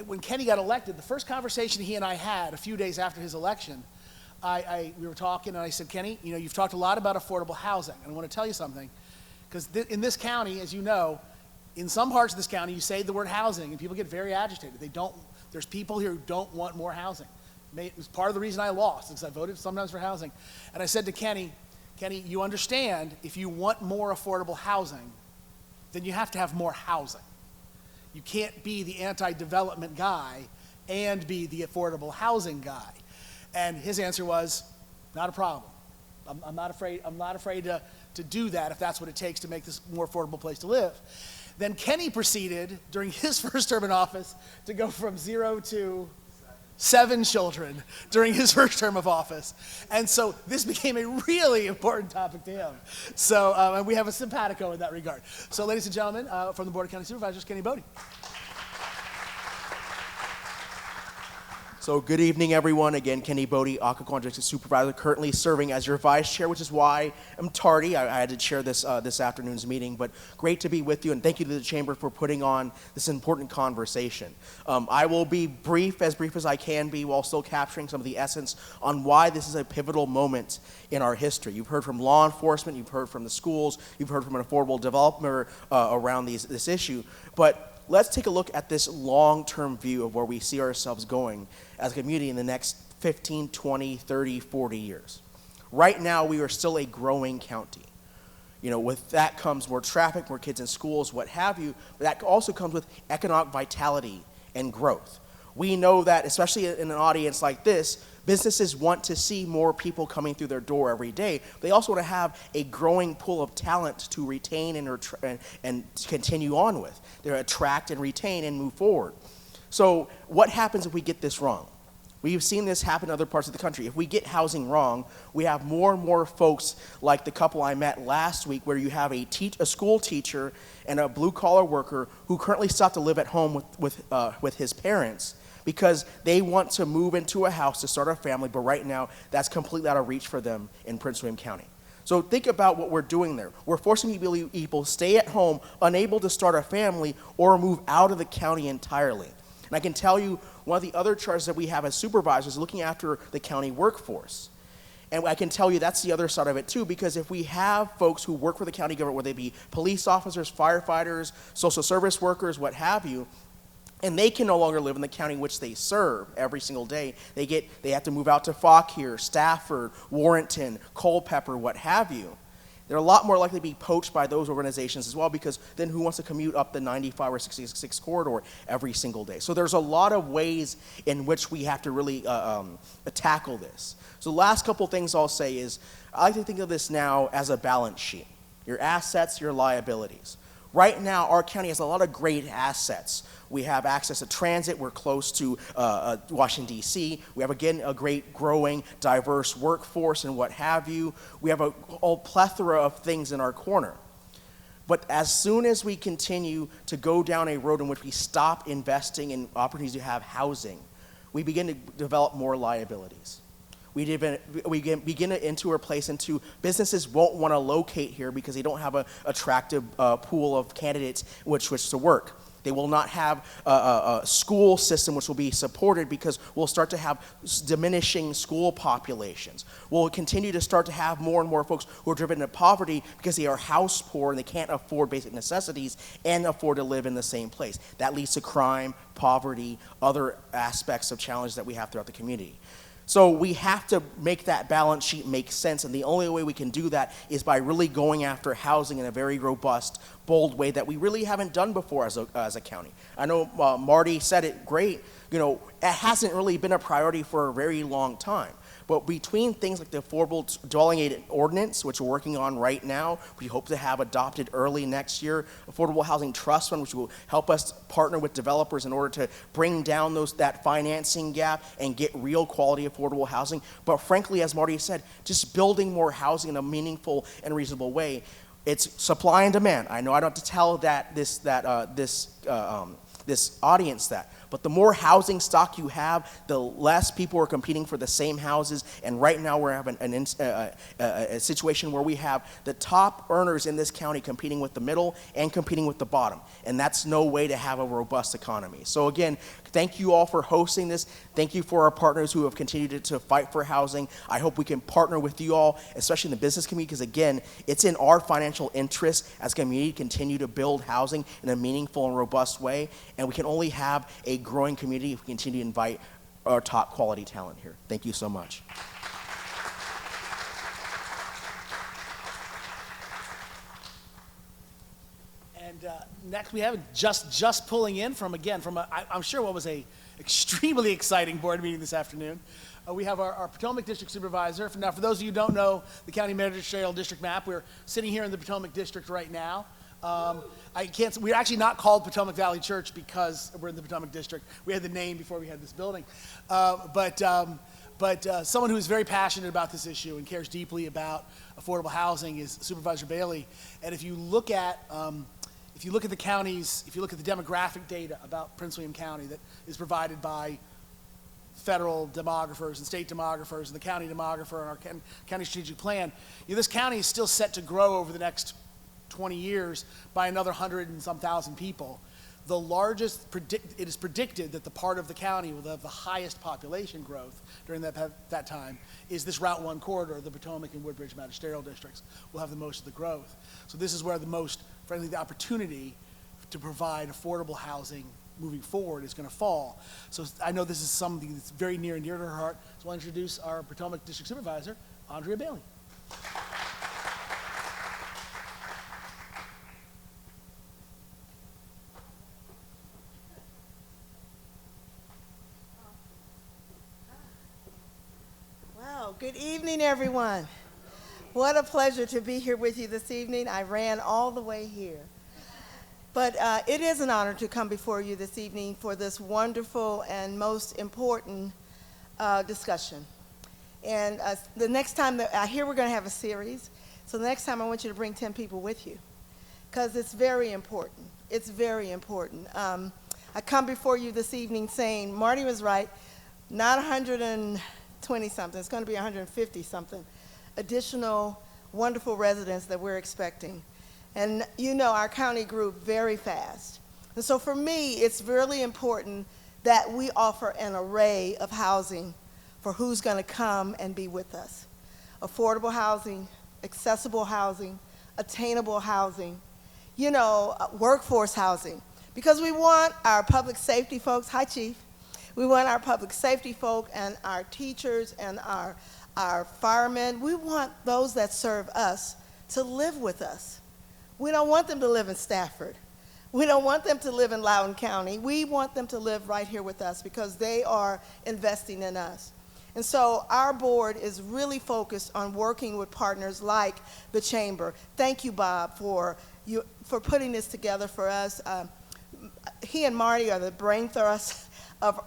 when Kenny got elected, the first conversation he and I had a few days after his election, we were talking, and I said, Kenny, you've talked a lot about affordable housing, and I want to tell you something, because in this county, as you know, in some parts of this county, you say the word housing, and people get very agitated. There's people here who don't want more housing. It was part of the reason I lost, because I voted sometimes for housing. And I said to Kenny, you understand, if you want more affordable housing, then you have to have more housing. You can't be the anti-development guy and be the affordable housing guy. And his answer was, not a problem. I'm not afraid to do that if that's what it takes to make this a more affordable place to live. Then Kenny proceeded, during his first term in office, to go from 0 to 7 children during his first term of office. And so this became a really important topic to him. So, and we have a simpatico in that regard. So ladies and gentlemen, from the Board of County Supervisors, Kenny Bodie. So good evening, everyone. Again, Kenny Bodie, Occoquan District Supervisor, currently serving as your vice chair, which is why I'm tardy. I had to chair this afternoon's meeting, but great to be with you, and thank you to the Chamber for putting on this important conversation. I will be brief as I can be, while still capturing some of the essence on why this is a pivotal moment in our history. You've heard from law enforcement, you've heard from the schools, you've heard from an affordable developer around this issue, but let's take a look at this long-term view of where we see ourselves going as a community in the next 15, 20, 30, 40 years. Right now, we are still a growing county. You know, with that comes more traffic, more kids in schools, what have you, but that also comes with economic vitality and growth. We know that, especially in an audience like this, businesses want to see more people coming through their door every day. They also want to have a growing pool of talent to retain and continue on with. They attract and retain and move forward. So what happens if we get this wrong? We've seen this happen in other parts of the country. If we get housing wrong, we have more and more folks like the couple I met last week, where you have a school teacher and a blue-collar worker who currently sought to live at home with his parents, because they want to move into a house to start a family, but right now that's completely out of reach for them in Prince William County. So think about what we're doing there. We're forcing people to stay at home, unable to start a family or move out of the county entirely. And I can tell you, one of the other charges that we have as supervisors is looking after the county workforce. And I can tell you that's the other side of it too, because if we have folks who work for the county government, whether they be police officers, firefighters, social service workers, what have you, and they can no longer live in the county in which they serve every single day. They have to move out to Fauquier, Stafford, Warrenton, Culpeper, what have you. They're a lot more likely to be poached by those organizations as well, because then who wants to commute up the 95 or 66 corridor every single day? So there's a lot of ways in which we have to really tackle this. So the last couple things I'll say is, I like to think of this now as a balance sheet. Your assets, your liabilities. Right now, our county has a lot of great assets. We have access to transit. We're close to Washington, D.C. We have, again, a great, growing, diverse workforce and what have you. We have a whole plethora of things in our corner. But as soon as we continue to go down a road in which we stop investing in opportunities to have housing, we begin to develop more liabilities. We begin to enter a place into businesses won't want to locate here because they don't have an attractive pool of candidates which to work. They will not have a school system which will be supported because we'll start to have diminishing school populations. We'll continue to start to have more and more folks who are driven into poverty because they are house poor and they can't afford basic necessities and afford to live in the same place. That leads to crime, poverty, other aspects of challenges that we have throughout the community. So we have to make that balance sheet make sense, and the only way we can do that is by really going after housing in a very robust, bold way that we really haven't done before as a county. I know Marty said it great. You know, it hasn't really been a priority for a very long time. But between things like the Affordable Dwelling Aid Ordinance, which we're working on right now, we hope to have adopted early next year, Affordable Housing Trust Fund, which will help us partner with developers in order to bring down that financing gap and get real quality affordable housing. But frankly, as Marty said, just building more housing in a meaningful and reasonable way. It's supply and demand. I know I don't have to tell this audience that. But the more housing stock you have, the less people are competing for the same houses. And right now we're having a situation where we have the top earners in this county competing with the middle and competing with the bottom. And that's no way to have a robust economy. So again, thank you all for hosting this. Thank you for our partners who have continued to fight for housing. I hope we can partner with you all, especially in the business community, because again, it's in our financial interest as a community to continue to build housing in a meaningful and robust way. And we can only have a growing community if we continue to invite our top quality talent here. Thank you so much. And next we have just pulling in from I'm sure what was a extremely exciting board meeting this afternoon. We have our Potomac District Supervisor. Now, for those of you who don't know the County Ministerial District map, we're sitting here in the Potomac District right now. We're actually not called Potomac Valley Church because we're in the Potomac District. We had the name before we had this building. But someone who is very passionate about this issue and cares deeply about affordable housing is Supervisor Bailey. And if you look at the counties, if you look at the demographic data about Prince William County that is provided by federal demographers and state demographers and the county demographer and our county strategic plan, this county is still set to grow over the next 20 years by another 100 and some thousand people. The largest, it is predicted that the part of the county will have the highest population growth during that time is this Route 1 corridor. The Potomac and Woodbridge magisterial districts will have the most of the growth. So this is where the opportunity to provide affordable housing moving forward is going to fall. So I know this is something that's very near and dear to her heart. So I'll introduce our Potomac District Supervisor, Andrea Bailey. Wow, good evening, everyone. What a pleasure to be here with you this evening. I ran all the way here. But it is an honor to come before you this evening for this wonderful and most important discussion. And the next time, I hear we're going to have a series, so the next time I want you to bring 10 people with you, because it's very important. It's very important. I come before you this evening saying, Marty was right, not 120-something, it's going to be 150-something additional wonderful residents that we're expecting. And our county grew very fast. And so for me, it's really important that we offer an array of housing for who's going to come and be with us. Affordable housing, accessible housing, attainable housing, workforce housing. Because we want our public safety folks, hi Chief, we want our public safety folk and our teachers and our firemen, we want those that serve us to live with us. We don't want them to live in Stafford. We don't want them to live in Loudoun County. We want them to live right here with us because they are investing in us. And so our board is really focused on working with partners like the Chamber. Thank you, Bob, for putting this together for us. He and Marty are the brain trust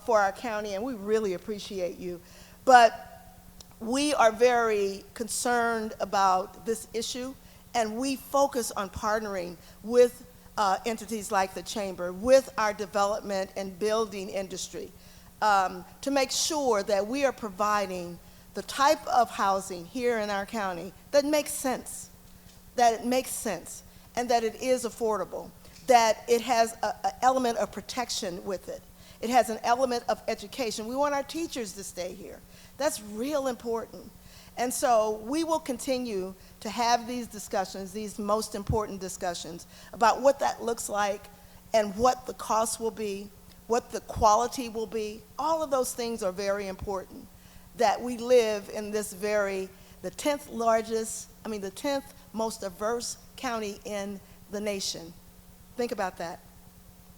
for our county, and we really appreciate you. But we are very concerned about this issue. And we focus on partnering with entities like the Chamber, with our development and building industry, to make sure that we are providing the type of housing here in our county that makes sense, and that it is affordable, that it has an element of protection with it. It has an element of education. We want our teachers to stay here. That's real important. And so we will continue to have these discussions, these most important discussions, about what that looks like and what the cost will be, what the quality will be. All of those things are very important, that we live in the 10th most diverse county in the nation. Think about that.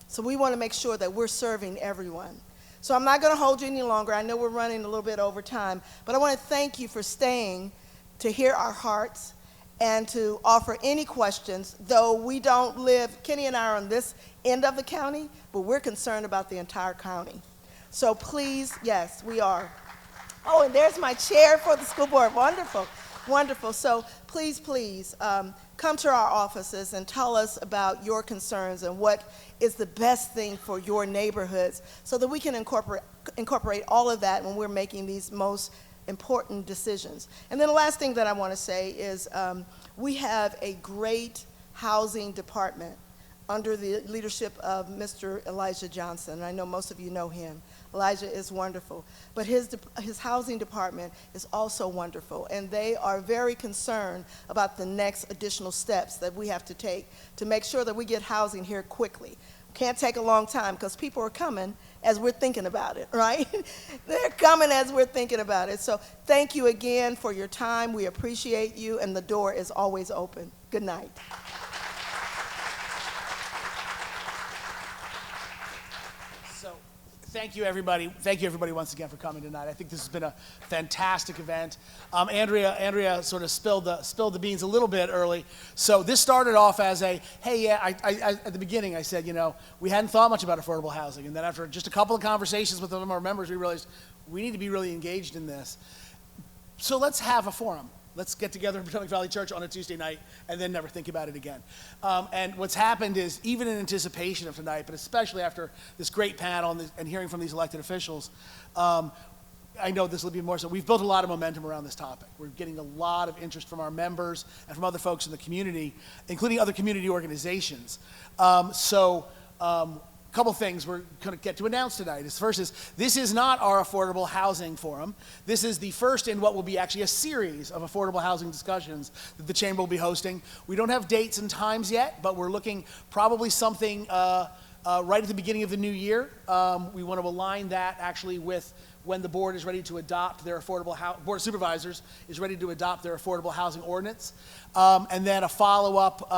So we want to make sure that we're serving everyone. So I'm not going to hold you any longer. I know we're running a little bit over time, but I want to thank you for staying to hear our hearts and to offer any questions, though we don't live, Kenny and I are on this end of the county, but we're concerned about the entire county. So please, yes, we are. Oh, and there's my chair for the school board. Wonderful, wonderful. So please, come to our offices and tell us about your concerns and what is the best thing for your neighborhoods so that we can incorporate all of that when we're making these most important decisions. And then the last thing that I want to say is we have a great housing department under the leadership of Mr. Elijah Johnson. I know most of you know him. Elijah is wonderful. But his housing department is also wonderful, and they are very concerned about the next additional steps that we have to take to make sure that we get housing here quickly. Can't take a long time because people are coming as we're thinking about it, right? They're coming as we're thinking about it. So thank you again for your time. We appreciate you, and the door is always open. Good night. Thank you, everybody. Thank you, everybody, once again for coming tonight. I think this has been a fantastic event. Andrea sort of spilled the beans a little bit early. So this started off as a, hey, yeah, I at the beginning I said, we hadn't thought much about affordable housing. And then after just a couple of conversations with some of our members, we realized we need to be really engaged in this. So let's have a forum. Let's get together in Potomac Valley Church on a Tuesday night and then never think about it again. And what's happened is, even in anticipation of tonight, but especially after this great panel and hearing from these elected officials, I know this will be more so. We've built a lot of momentum around this topic. We're getting a lot of interest from our members and from other folks in the community, including other community organizations. A couple things we're going to get to announce tonight. First is, this is not our affordable housing forum. This is the first in what will be actually a series of affordable housing discussions that the Chamber will be hosting. We don't have dates and times yet, but we're looking probably something right at the beginning of the new year. We want to align that actually with when the board is ready to adopt their Board of Supervisors is ready to adopt their affordable housing ordinance. And then a follow-up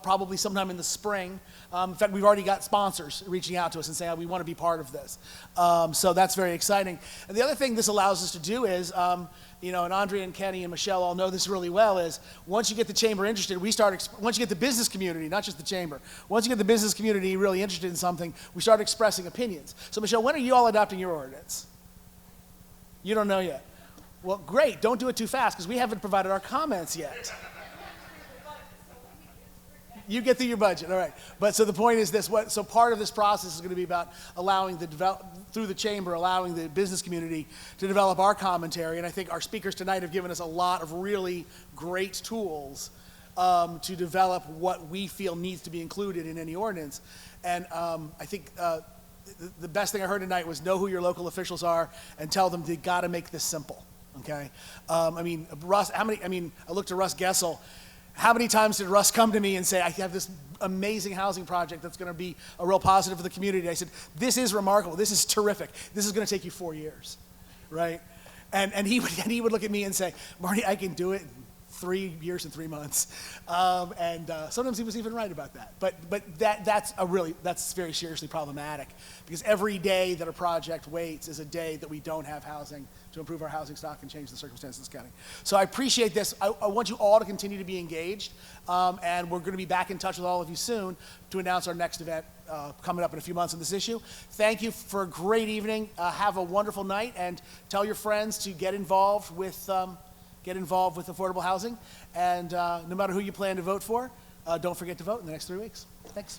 probably sometime in the spring. In fact, we've already got sponsors reaching out to us and saying, we want to be part of this. So that's very exciting. And the other thing this allows us to do is, and Andrea and Kenny and Michelle all know this really well, is once you get the Chamber interested, once you get the business community, not just the Chamber, once you get the business community really interested in something, we start expressing opinions. So Michelle, when are you all adopting your ordinance? You don't know yet. Well, great, don't do it too fast, because we haven't provided our comments yet. You get through your budget, all right. But so the point is this, so part of this process is going to be about allowing through the Chamber, allowing the business community to develop our commentary. And I think our speakers tonight have given us a lot of really great tools to develop what we feel needs to be included in any ordinance. And I think the best thing I heard tonight was know who your local officials are and tell them they got to make this simple, okay? Russ, I looked at Russ Gessel. How many times did Russ come to me and say, I have this amazing housing project that's going to be a real positive for the community? I said, this is remarkable. This is terrific. This is going to take you 4 years, right? And he would look at me and say, Marty, I can do it in 3 years and 3 months. Sometimes he was even right about that. But that's very seriously problematic, because every day that a project waits is a day that we don't have housing to improve our housing stock and change the circumstances of this county. So I appreciate this. I want you all to continue to be engaged, and we're going to be back in touch with all of you soon to announce our next event coming up in a few months on this issue. Thank you for a great evening. Have a wonderful night, and tell your friends to get involved with affordable housing. And no matter who you plan to vote for, don't forget to vote in the next 3 weeks. Thanks.